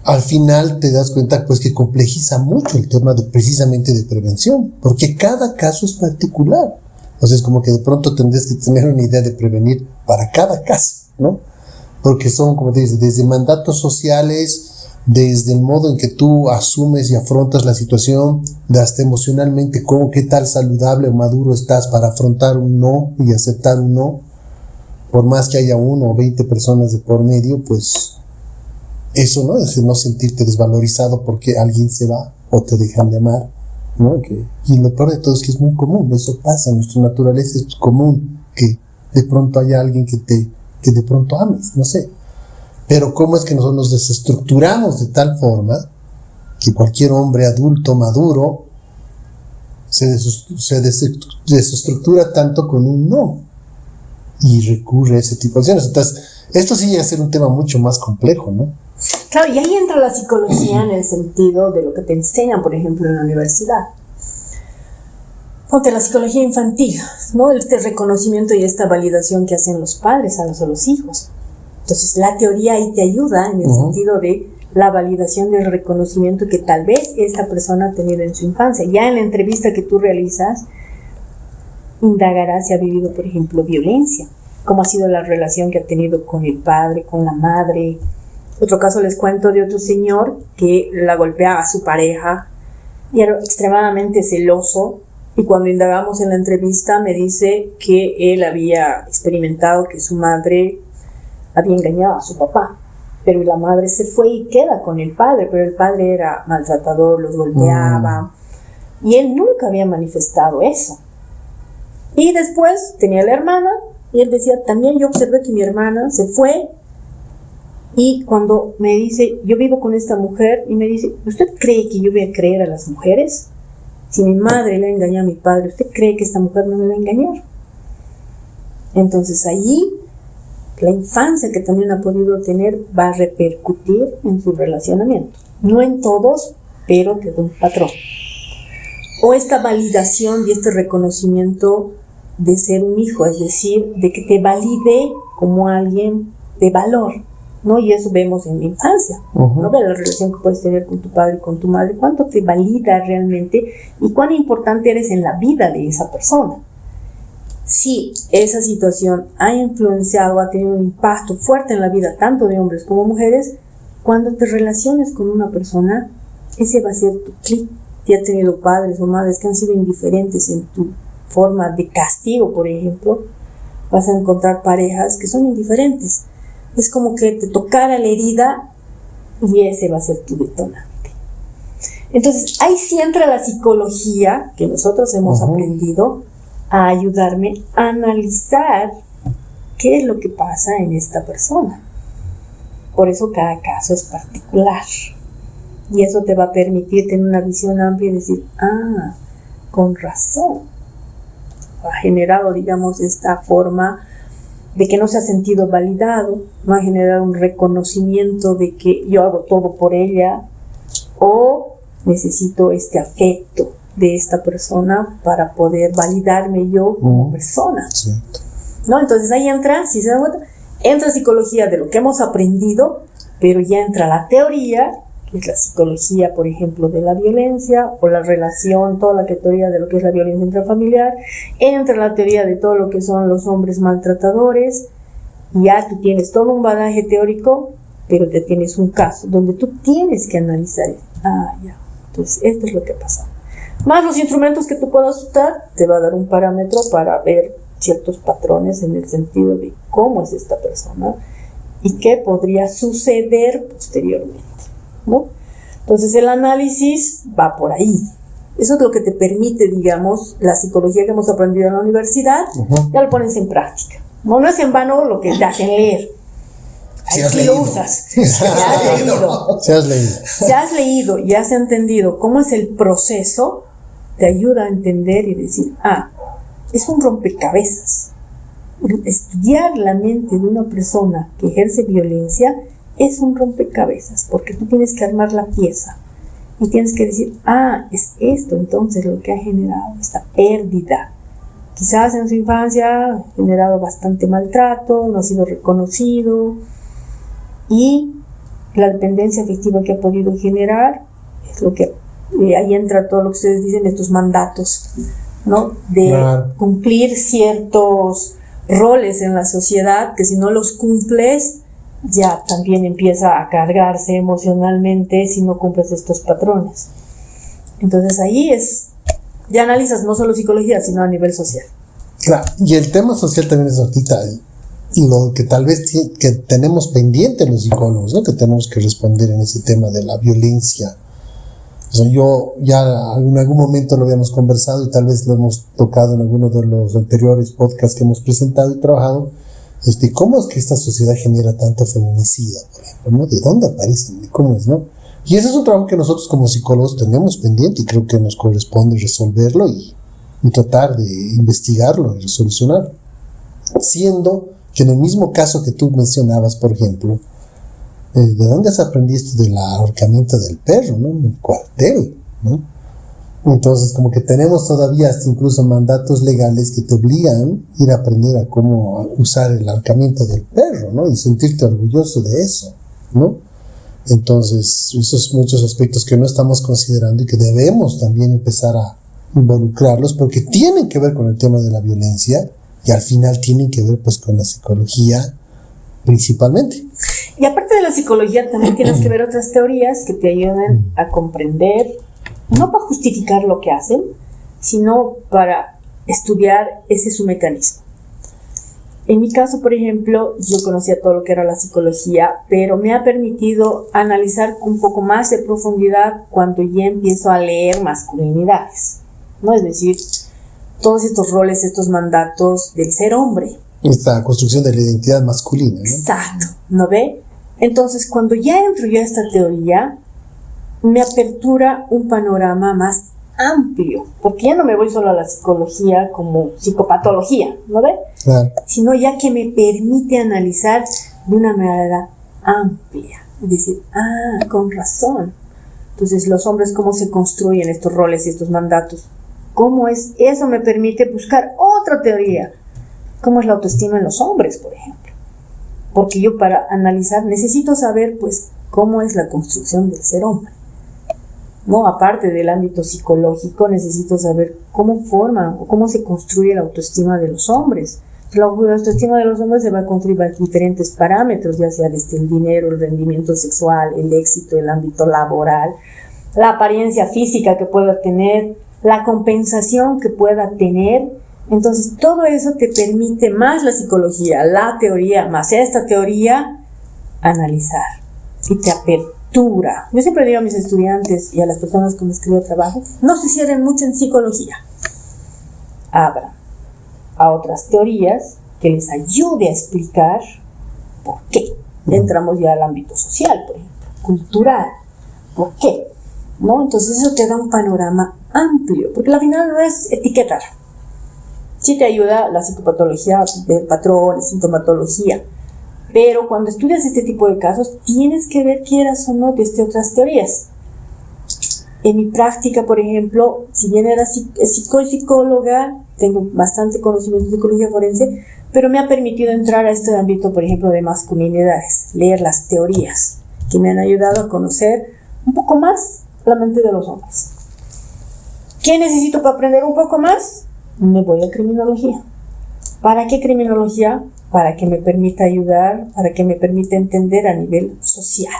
al final te das cuenta pues que complejiza mucho el tema precisamente de prevención, porque cada caso es particular. Entonces como que de pronto tendrías que tener una idea de prevenir para cada caso, ¿no? Porque son, como te dices, desde mandatos sociales, desde el modo en que tú asumes y afrontas la situación, hasta emocionalmente, qué tal saludable o maduro estás para afrontar un no y aceptar un no, por más que haya 1 o 20 personas de por medio, pues eso, ¿no? Es no sentirte desvalorizado porque alguien se va o te dejan de amar, ¿no? Y lo peor de todo es que es muy común, eso pasa, nuestra naturaleza es común, que de pronto haya alguien que de pronto ames, no sé. Pero cómo es que nosotros nos desestructuramos de tal forma que cualquier hombre adulto, maduro, se desestructura tanto con un no. y recurre a ese tipo de acciones. Entonces, esto sí llega a ser un tema mucho más complejo, ¿no? Claro, y ahí entra la psicología en el sentido de lo que te enseñan, por ejemplo, en la universidad. Ponte la psicología infantil, ¿no? Este reconocimiento y esta validación que hacen los padres a los hijos. Entonces, la teoría ahí te ayuda en el sentido de la validación del reconocimiento que tal vez esta persona ha tenido en su infancia. Ya en la entrevista que tú realizas, indagarás si ha vivido, por ejemplo, violencia, cómo ha sido la relación que ha tenido con el padre, con la madre. Otro caso les cuento de otro señor que la golpeaba a su pareja y era extremadamente celoso, y cuando indagamos en la entrevista me dice que él había experimentado que su madre había engañado a su papá, pero la madre se fue y queda con el padre, pero el padre era maltratador, los golpeaba, y él nunca había manifestado eso. Y después tenía la hermana, y él decía, también yo observé que mi hermana se fue, y cuando me dice, yo vivo con esta mujer, y me dice, ¿usted cree que yo voy a creer a las mujeres? Si mi madre le engañó a mi padre, ¿usted cree que esta mujer no me va a engañar? Entonces allí, la infancia que también ha podido tener va a repercutir en su relacionamiento. No en todos, pero te da un patrón. O esta validación y este reconocimiento de ser un hijo, es decir, de que te valide como alguien de valor, ¿no? Y eso vemos en la infancia, ¿no? De la relación que puedes tener con tu padre y con tu madre, cuánto te valida realmente y cuán importante eres en la vida de esa persona. Si esa situación ha influenciado, ha tenido un impacto fuerte en la vida tanto de hombres como mujeres, cuando te relaciones con una persona, ese va a ser tu clic. Si has tenido padres o madres que han sido indiferentes en tu forma de castigo, por ejemplo, vas a encontrar parejas que son indiferentes. Es como que te tocara la herida y ese va a ser tu detonante. Entonces, ahí sí entra la psicología que nosotros hemos aprendido a ayudarme a analizar qué es lo que pasa en esta persona. Por eso cada caso es particular. Y eso te va a permitir tener una visión amplia y decir, con razón. Ha generado, digamos, esta forma de que no se ha sentido validado, no ha generado un reconocimiento de que yo hago todo por ella, o necesito este afecto de esta persona para poder validarme yo como persona. ¿No? Entonces ahí entra, si se dan cuenta, entra psicología de lo que hemos aprendido, pero ya entra la teoría, que es la psicología, por ejemplo, de la violencia o la relación, toda la teoría de lo que es la violencia intrafamiliar, entra la teoría de todo lo que son los hombres maltratadores, y ya tú tienes todo un bagaje teórico, pero te tienes un caso donde tú tienes que analizar, ya, entonces esto es lo que pasa. Más los instrumentos que tú puedas usar, te va a dar un parámetro para ver ciertos patrones en el sentido de cómo es esta persona y qué podría suceder posteriormente, ¿no? Entonces el análisis va por ahí. Eso es lo que te permite, digamos, la psicología que hemos aprendido en la universidad, ya lo pones en práctica. No es en vano lo que te hacen leer. Si ahí sí lo usas. Si has leído y has entendido cómo es el proceso, te ayuda a entender y decir, es un rompecabezas. Estudiar la mente de una persona que ejerce violencia es un rompecabezas, porque tú tienes que armar la pieza y tienes que decir, es esto entonces lo que ha generado esta pérdida. Quizás en su infancia ha generado bastante maltrato, no ha sido reconocido, y la dependencia afectiva que ha podido generar es lo que ahí entra todo lo que ustedes dicen, estos mandatos, ¿no? De cumplir ciertos roles en la sociedad, que si no los cumples ya también empieza a cargarse emocionalmente si no cumples estos patrones. Entonces ahí ya analizas no solo psicología, sino a nivel social. Claro, y el tema social también es ahorita lo que tal vez que tenemos pendiente los psicólogos, ¿no? Que tenemos que responder en ese tema de la violencia. O sea, yo ya en algún momento lo habíamos conversado y tal vez lo hemos tocado en alguno de los anteriores podcasts que hemos presentado y trabajado. ¿Cómo es que esta sociedad genera tanto feminicida, por ejemplo, ¿no? ¿De dónde aparecen? ¿Cómo es, no? Y ese es un trabajo que nosotros como psicólogos tenemos pendiente y creo que nos corresponde resolverlo y tratar de investigarlo y resolucionarlo. Siendo que en el mismo caso que tú mencionabas, por ejemplo, ¿de dónde has aprendido esto del ahorcamiento del perro, ¿no? En el cuartel, ¿no? Entonces, como que tenemos todavía hasta incluso mandatos legales que te obligan a ir a aprender a cómo usar el ahorcamiento del perro, ¿no? Y sentirte orgulloso de eso, ¿no? Entonces, esos muchos aspectos que no estamos considerando y que debemos también empezar a involucrarlos porque tienen que ver con el tema de la violencia y al final tienen que ver pues con la psicología principalmente. Y aparte de la psicología también tienes que ver otras teorías que te ayuden a comprender, no para justificar lo que hacen, sino para estudiar ese su mecanismo. En mi caso, por ejemplo, yo conocía todo lo que era la psicología, pero me ha permitido analizar con un poco más de profundidad cuando ya empiezo a leer masculinidades, ¿no? Es decir, todos estos roles, estos mandatos del ser hombre. Esta construcción de la identidad masculina, ¿no? Exacto, ¿no ve? Entonces, cuando ya entro yo a esta teoría, me apertura un panorama más amplio, porque ya no me voy solo a la psicología como psicopatología, ¿no ve? Claro. Sino ya que me permite analizar de una manera amplia, es decir, con razón. Entonces, los hombres, ¿cómo se construyen estos roles y estos mandatos? ¿Cómo es? Eso me permite buscar otra teoría. ¿Cómo es la autoestima en los hombres, por ejemplo? Porque yo para analizar necesito saber, pues, cómo es la construcción del ser hombre. No, aparte del ámbito psicológico, necesito saber cómo forma o cómo se construye la autoestima de los hombres. La autoestima de los hombres se va a construir bajo diferentes parámetros, ya sea desde el dinero, el rendimiento sexual, el éxito, el ámbito laboral, la apariencia física que pueda tener, la compensación que pueda tener. Entonces, todo eso te permite más la psicología, la teoría, más esta teoría, analizar y te apertura. Yo siempre digo a mis estudiantes y a las personas con las que yo trabajo, no se cierren mucho en psicología. Abran a otras teorías que les ayude a explicar por qué. Entramos ya al ámbito social, por ejemplo, cultural. ¿Por qué? ¿No? Entonces eso te da un panorama amplio, porque al final no es etiquetar. Sí te ayuda la psicopatología, ver patrones, sintomatología, pero cuando estudias este tipo de casos tienes que ver, quieras o no, desde otras teorías. En mi práctica, por ejemplo, si bien era psicóloga, tengo bastante conocimiento de psicología forense, pero me ha permitido entrar a este ámbito, por ejemplo, de masculinidades, leer las teorías que me han ayudado a conocer un poco más la mente de los hombres. ¿Qué necesito para aprender un poco más? Me voy a criminología. ¿Para qué criminología? Para que me permita ayudar, para que me permita entender a nivel social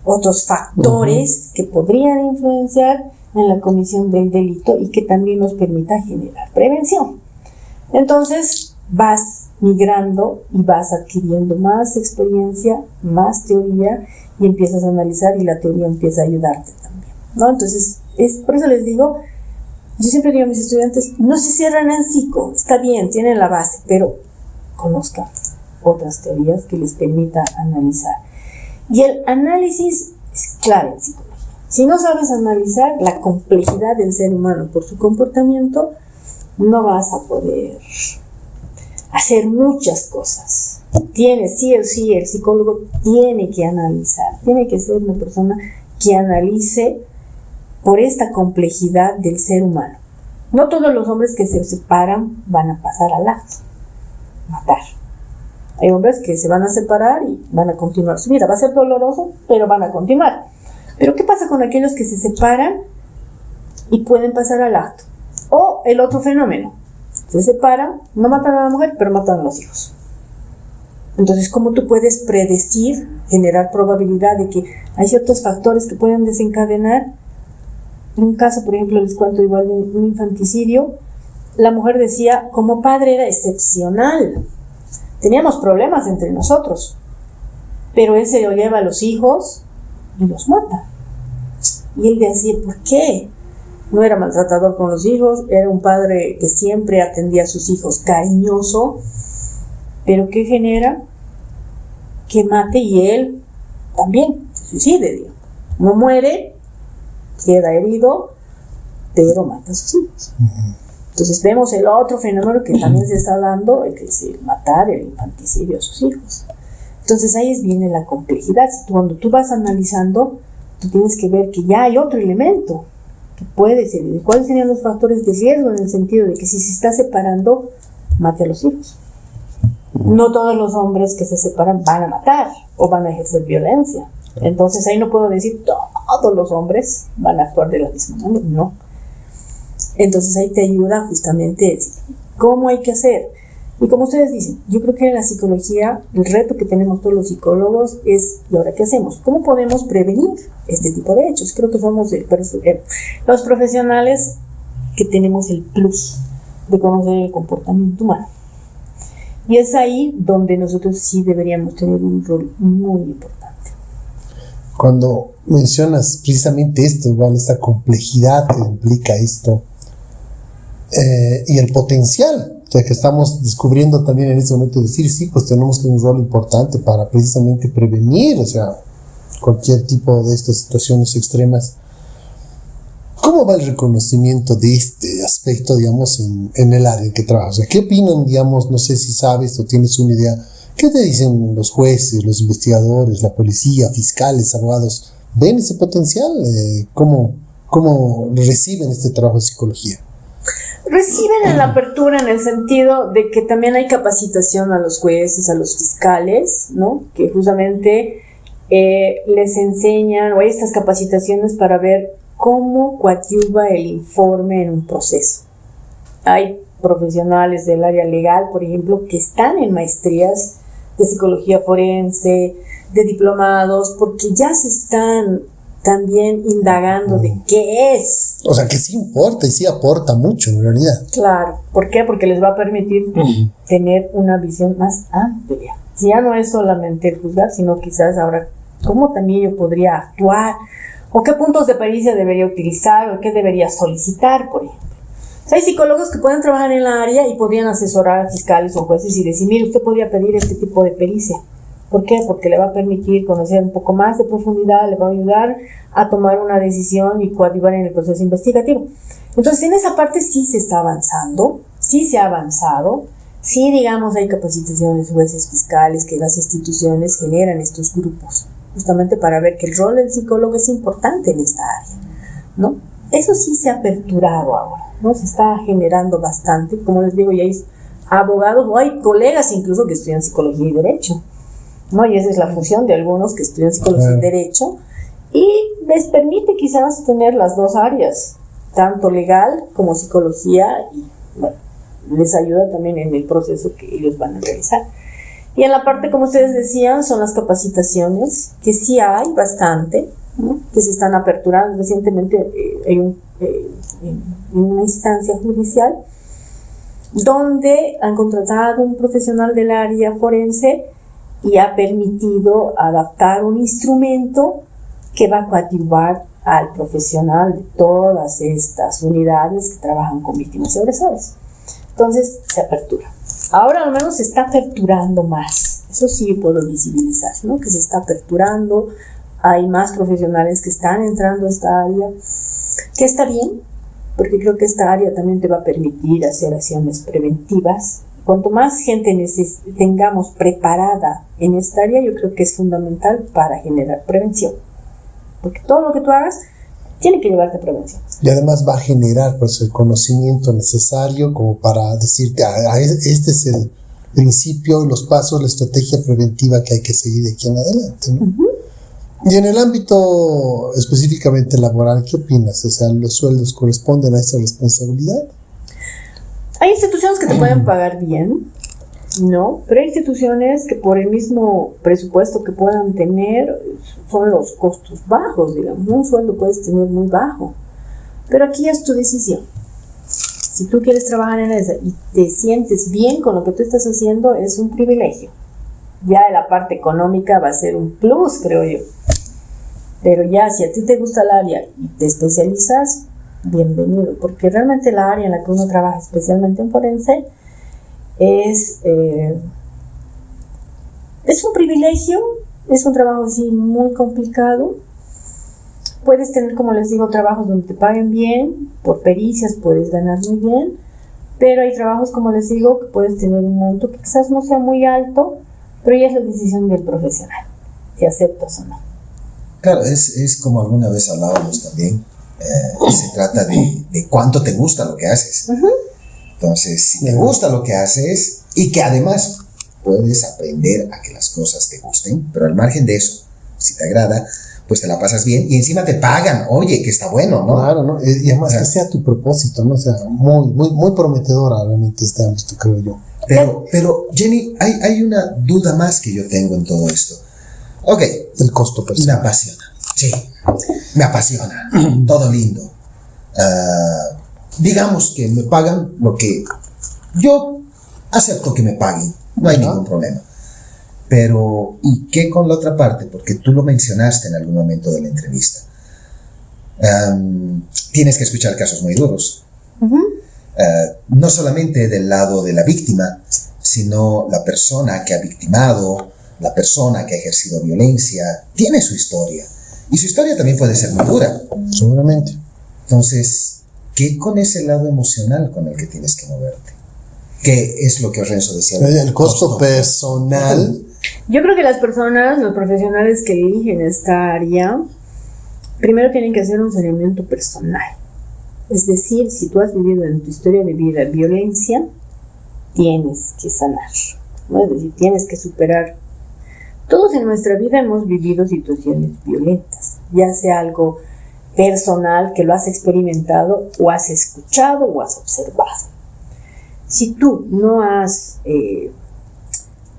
otros factores que podrían influenciar en la comisión del delito y que también nos permita generar prevención. Entonces vas migrando y vas adquiriendo más experiencia, más teoría y empiezas a analizar y la teoría empieza a ayudarte también, ¿no? Entonces, por eso les digo, yo siempre digo a mis estudiantes, no se cierran en psico, está bien, tienen la base, pero conozcan otras teorías que les permita analizar. Y el análisis es clave en psicología. Si no sabes analizar la complejidad del ser humano por su comportamiento, no vas a poder hacer muchas cosas. Sí o sí, el psicólogo tiene que analizar, tiene que ser una persona que analice por esta complejidad del ser humano. No todos los hombres que se separan van a pasar al acto, matar. Hay hombres que se van a separar y van a continuar su vida. Va a ser doloroso, pero van a continuar. Pero ¿qué pasa con aquellos que se separan y pueden pasar al acto? O el otro fenómeno, se separan, no matan a la mujer, pero matan a los hijos. Entonces, ¿cómo tú puedes predecir, generar probabilidad de que hay ciertos factores que pueden desencadenar? En un caso, por ejemplo, les cuento igual de un infanticidio, la mujer decía, como padre era excepcional, teníamos problemas entre nosotros, pero él se lo lleva a los hijos y los mata. Y él decía, ¿por qué? No era maltratador con los hijos, era un padre que siempre atendía a sus hijos, cariñoso, pero ¿qué genera? Que mate y él también se suicide, digo. No muere, queda herido, pero mata a sus hijos. Entonces vemos el otro fenómeno que también se está dando, que es el matar, el infanticidio a sus hijos. Entonces ahí viene la complejidad. Cuando tú vas analizando, tú tienes que ver que ya hay otro elemento que puede ser. ¿Cuáles serían los factores de riesgo en el sentido de que si se está separando, mate a los hijos? No todos los hombres que se separan van a matar o van a ejercer violencia. Entonces ahí no puedo decir todos los hombres van a actuar de la misma manera, no. Entonces ahí te ayuda justamente a decir cómo hay que hacer. Y como ustedes dicen, yo creo que en la psicología el reto que tenemos todos los psicólogos es, ¿y ahora qué hacemos? ¿Cómo podemos prevenir este tipo de hechos? Creo que somos los profesionales que tenemos el plus de conocer el comportamiento humano. Y es ahí donde nosotros sí deberíamos tener un rol muy importante. Cuando mencionas precisamente esto, igual esta complejidad que implica esto, y el potencial, o sea, que estamos descubriendo también en este momento, decir, sí, pues tenemos un rol importante para precisamente prevenir, o sea, cualquier tipo de estas situaciones extremas. ¿Cómo va el reconocimiento de este aspecto, digamos, en el área en que trabajas? O sea, ¿qué opinan, digamos, no sé si sabes o tienes una idea, qué te dicen los jueces, los investigadores, la policía, fiscales, abogados? ¿Ven ese potencial? ¿Cómo reciben este trabajo de psicología? Reciben en la apertura en el sentido de que también hay capacitación a los jueces, a los fiscales, ¿no? Que justamente les enseñan, o hay estas capacitaciones para ver cómo coadyuva el informe en un proceso. Hay profesionales del área legal, por ejemplo, que están en maestrías de psicología forense, de diplomados, porque ya se están también indagando de qué es. O sea, que sí importa y sí aporta mucho en realidad. Claro. ¿Por qué? Porque les va a permitir tener una visión más amplia. Si ya no es solamente el juzgar, sino quizás ahora cómo también yo podría actuar, o qué puntos de pericia debería utilizar, o qué debería solicitar, por ejemplo. O sea, hay psicólogos que pueden trabajar en la área y podrían asesorar a fiscales o jueces y decir, mire, usted podría pedir este tipo de pericia. ¿Por qué? Porque le va a permitir conocer un poco más de profundidad, le va a ayudar a tomar una decisión y coadyuvar en el proceso investigativo. Entonces, en esa parte sí se está avanzando, sí se ha avanzado, sí, digamos, hay capacitaciones, jueces, fiscales, que las instituciones generan estos grupos, justamente para ver que el rol del psicólogo es importante en esta área, ¿no? Eso sí se ha aperturado ahora, ¿no? Se está generando bastante, como les digo, ya hay abogados, o hay colegas incluso que estudian psicología y derecho, ¿no? Y esa es la función de algunos que estudian psicología y derecho, y les permite quizás tener las dos áreas, tanto legal como psicología, y bueno, les ayuda también en el proceso que ellos van a realizar. Y en la parte, como ustedes decían, son las capacitaciones, que sí hay bastante, ¿no? Que se están aperturando. Recientemente hay una instancia judicial donde han contratado un profesional del área forense y ha permitido adaptar un instrumento que va a coadyuvar al profesional de todas estas unidades que trabajan con víctimas y agresores. Entonces se apertura. Ahora al menos se está aperturando más. Eso sí puedo visibilizar, ¿no? Que se está aperturando. Hay más profesionales que están entrando a esta área, que está bien, porque creo que esta área también te va a permitir hacer acciones preventivas. Cuanto más gente tengamos preparada en esta área, yo creo que es fundamental para generar prevención. Porque todo lo que tú hagas tiene que llevarte a prevención. Y además va a generar, pues, el conocimiento necesario como para decirte, este es el principio, los pasos, la estrategia preventiva que hay que seguir de aquí en adelante, ¿no? Y en el ámbito específicamente laboral, ¿qué opinas? O sea, ¿los sueldos corresponden a esa responsabilidad? Hay instituciones que te pueden pagar bien, ¿no? Pero hay instituciones que por el mismo presupuesto que puedan tener son los costos bajos, digamos. Un sueldo puedes tener muy bajo, pero aquí es tu decisión. Si tú quieres trabajar en eso y te sientes bien con lo que tú estás haciendo, es un privilegio. Ya la parte económica va a ser un plus, creo yo. Pero ya si a ti te gusta el área y te especializas, bienvenido, porque realmente la área en la que uno trabaja, especialmente en forense, es un privilegio, es un trabajo así muy complicado. Puedes tener, como les digo, trabajos donde te paguen bien, por pericias puedes ganar muy bien, Pero hay trabajos, como les digo, que puedes tener un monto que quizás no sea muy alto, pero ya es la decisión del profesional, si aceptas o no. Claro, es como alguna vez hablábamos también, se trata de cuánto te gusta lo que haces. Entonces, si te gusta lo que haces y que además puedes aprender a que las cosas te gusten, pero al margen de eso, si te agrada, pues te la pasas bien y encima te pagan, oye, que está bueno, ¿no? Claro, ¿no? Y además que sea tu propósito, ¿no? O sea, muy prometedora realmente este ámbito, creo yo. Pero Jenny, hay una duda más que yo tengo en todo esto. Ok. El costo personal. Me apasiona, sí, me apasiona, todo lindo. Digamos que me pagan lo que yo acepto que me paguen, no hay ningún problema. Pero, ¿y qué con la otra parte? Porque tú lo mencionaste en algún momento de la entrevista. Tienes que escuchar casos muy duros. No solamente del lado de la víctima, sino la persona que ha victimado, la persona que ha ejercido violencia, tiene su historia. Y su historia también puede ser muy dura. Seguramente. Entonces, ¿qué con ese lado emocional con el que tienes que moverte? ¿Qué es lo que Renzo decía? El costo personal. Yo creo que las personas, los profesionales que eligen esta área, primero tienen que hacer un saneamiento personal. Es decir, si tú has vivido en tu historia de vida violencia, tienes que sanar, ¿no? Es decir, tienes que superar. Todos en nuestra vida hemos vivido situaciones violentas, ya sea algo personal que lo has experimentado o has escuchado o has observado. Si tú no has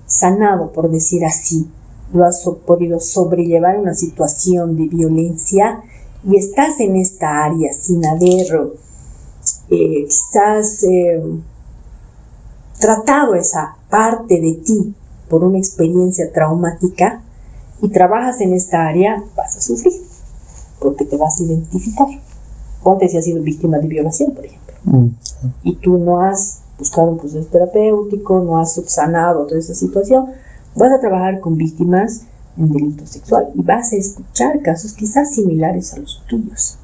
sanado, por decir así, lo has podido sobrellevar una situación de violencia y estás en esta área sin haber quizás tratado esa parte de ti por una experiencia traumática y trabajas en esta área, vas a sufrir porque te vas a identificar. Ponte si has sido víctima de violación, por ejemplo, y tú no has buscado un proceso terapéutico, no has subsanado toda esa situación, vas a trabajar con víctimas en delito sexual y vas a escuchar casos quizás similares a los tuyos.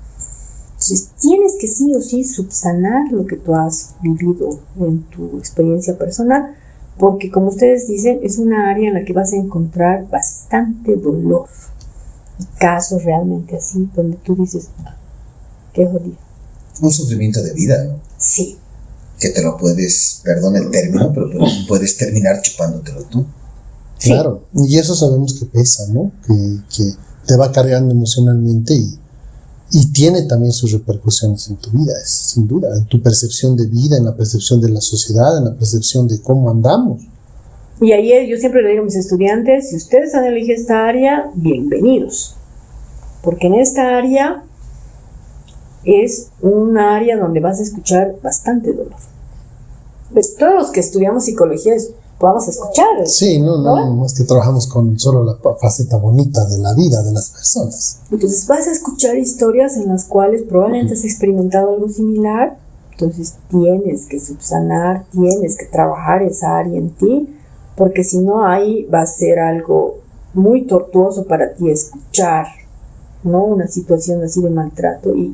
Entonces tienes que sí o sí subsanar lo que tú has vivido en tu experiencia personal, porque como ustedes dicen, es una área en la que vas a encontrar bastante dolor y casos realmente así donde tú dices, qué jodido. Un sufrimiento de vida, ¿no? Sí. Que te lo puedes, perdón el término, pero puedes terminar chupándotelo tú. Claro, y eso sabemos que pesa, ¿no? Que te va cargando emocionalmente y tiene también sus repercusiones en tu vida, sin duda, en tu percepción de vida, en la percepción de la sociedad, en la percepción de cómo andamos. Y ahí yo siempre le digo a mis estudiantes, si ustedes han elegido esta área, bienvenidos, porque en esta área es un área donde vas a escuchar bastante dolor. Pues todos los que estudiamos psicología vamos a escuchar. Sí, no, es que trabajamos con solo la faceta bonita de la vida de las personas. Entonces vas a escuchar historias en las cuales probablemente has experimentado algo similar, entonces tienes que subsanar, tienes que trabajar esa área en ti, porque si no ahí va a ser algo muy tortuoso para ti escuchar, ¿no? Una situación así de maltrato y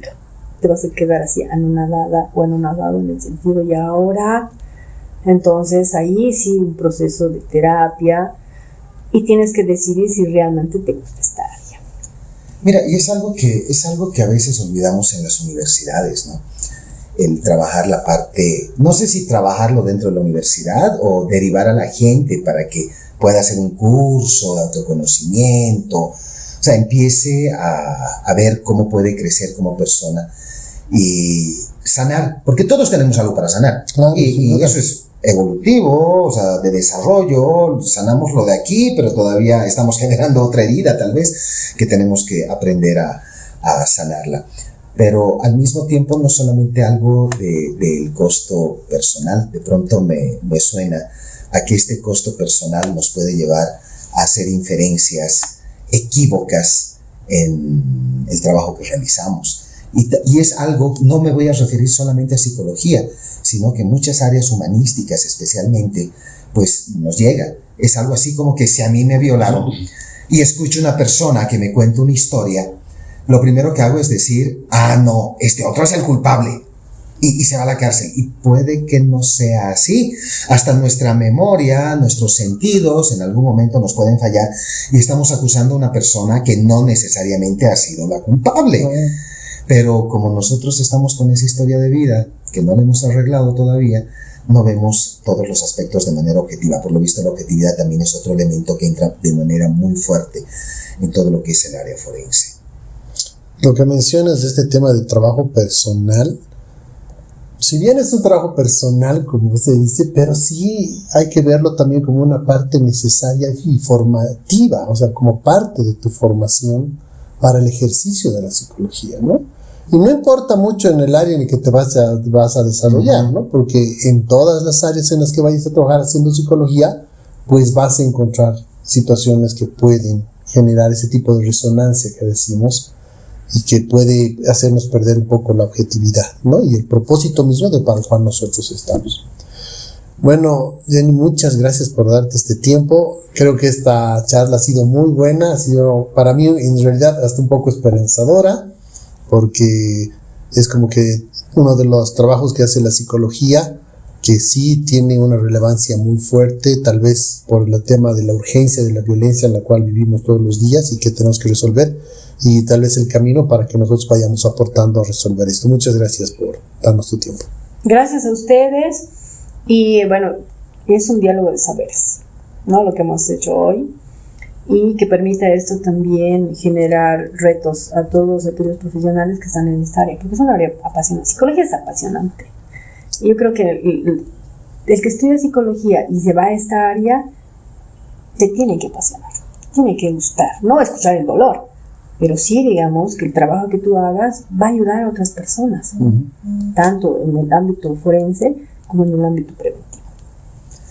te vas a quedar así anonadada o anonadado en el sentido y ahora. Entonces ahí sí un proceso de terapia y tienes que decidir si realmente te gusta esta área. Mira, y es algo que a veces olvidamos en las universidades, ¿no? El trabajar la parte, no sé si trabajarlo dentro de la universidad o derivar a la gente para que pueda hacer un curso de autoconocimiento, o sea, empiece a ver cómo puede crecer como persona y sanar, porque todos tenemos algo para sanar, claro, y eso es evolutivo, o sea, de desarrollo, sanamos lo de aquí, pero todavía estamos generando otra herida tal vez que tenemos que aprender a sanarla. Pero al mismo tiempo no solamente algo del costo personal, de pronto me suena a que este costo personal nos puede llevar a hacer inferencias equívocas en el trabajo que realizamos. Y es algo, no me voy a referir solamente a psicología, sino que muchas áreas humanísticas especialmente, pues nos llega. Es algo así como que si a mí me violaron y escucho una persona que me cuenta una historia, lo primero que hago es decir, no, este otro es el culpable. y se va a la cárcel. Y puede que no sea así. Hasta nuestra memoria, nuestros sentidos en algún momento nos pueden fallar y estamos acusando a una persona que no necesariamente ha sido la culpable. Pero como nosotros estamos con esa historia de vida que no la hemos arreglado todavía, no vemos todos los aspectos de manera objetiva. Por lo visto, la objetividad también es otro elemento que entra de manera muy fuerte en todo lo que es el área forense. Lo que mencionas de este tema del trabajo personal, si bien es un trabajo personal, como se dice, pero sí hay que verlo también como una parte necesaria y formativa, o sea, como parte de tu formación para el ejercicio de la psicología, ¿no? Y no importa mucho en el área en el que te vas a desarrollar, ¿no? Porque en todas las áreas en las que vayas a trabajar haciendo psicología, pues vas a encontrar situaciones que pueden generar ese tipo de resonancia que decimos, y que puede hacernos perder un poco la objetividad, ¿no? Y el propósito mismo de para el cual nosotros estamos. Bueno, Jenny, muchas gracias por darte este tiempo. Creo que esta charla ha sido muy buena, ha sido para mí en realidad hasta un poco esperanzadora, porque es como que uno de los trabajos que hace la psicología, que sí tiene una relevancia muy fuerte, tal vez por el tema de la urgencia de la violencia en la cual vivimos todos los días y que tenemos que resolver, y tal vez el camino para que nosotros vayamos aportando a resolver esto. Muchas gracias por darnos tu tiempo. Gracias a ustedes, y bueno, es un diálogo de saberes, ¿no? Lo que hemos hecho hoy, y que permita esto también generar retos a todos aquellos profesionales que están en esta área, porque es una área apasionante. Psicología es apasionante. Yo creo que el que estudia psicología y se va a esta área, te tiene que apasionar, tiene que gustar, no escuchar el dolor, pero sí, digamos, que el trabajo que tú hagas va a ayudar a otras personas, tanto en el ámbito forense como en el ámbito preventivo.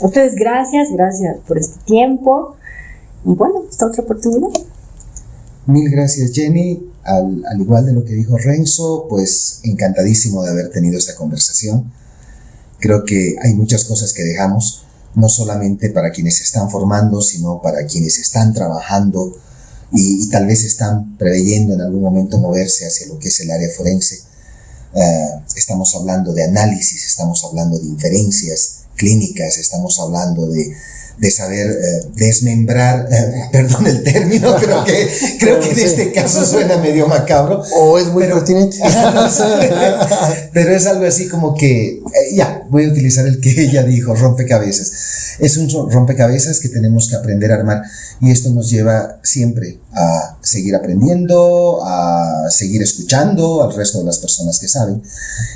A ustedes gracias por este tiempo, y bueno, esta otra oportunidad. Mil gracias, Jenny. Al igual de lo que dijo Renzo, pues encantadísimo de haber tenido esta conversación. Creo que hay muchas cosas que dejamos, no solamente para quienes se están formando, sino para quienes están trabajando y tal vez están preveyendo en algún momento moverse hacia lo que es el área forense. Estamos hablando de análisis, estamos hablando de inferencias clínicas, estamos hablando de saber desmembrar, perdón el término, creo que en este caso suena medio macabro. O es muy pertinente. Pero es algo así como que, voy a utilizar el que ella dijo, rompecabezas. Es un rompecabezas que tenemos que aprender a armar, y esto nos lleva siempre a seguir aprendiendo, a seguir escuchando al resto de las personas que saben,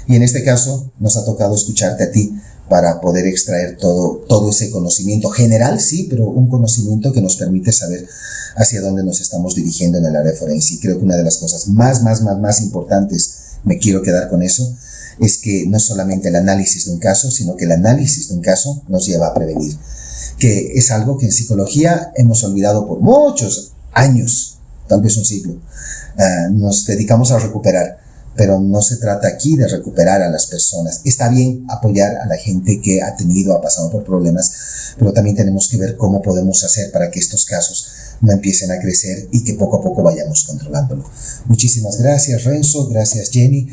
y en este caso nos ha tocado escucharte a ti para poder extraer todo ese conocimiento general, sí, pero un conocimiento que nos permite saber hacia dónde nos estamos dirigiendo en el área forense. Y creo que una de las cosas más importantes, me quiero quedar con eso, es que no solamente el análisis de un caso, sino que el análisis de un caso nos lleva a prevenir, que es algo que en psicología hemos olvidado por muchos años, tal vez un siglo. Nos dedicamos a recuperar, pero no se trata aquí de recuperar a las personas. Está bien apoyar a la gente que ha pasado por problemas, pero también tenemos que ver cómo podemos hacer para que estos casos no empiecen a crecer y que poco a poco vayamos controlándolo. Muchísimas gracias, Renzo, gracias, Jenny,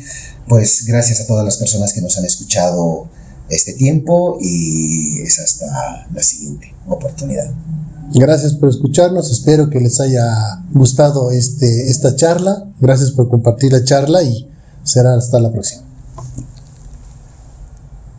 pues gracias a todas las personas que nos han escuchado este tiempo, y es hasta la siguiente oportunidad. Gracias por escucharnos, espero que les haya gustado esta charla. Gracias por compartir la charla y será hasta la próxima.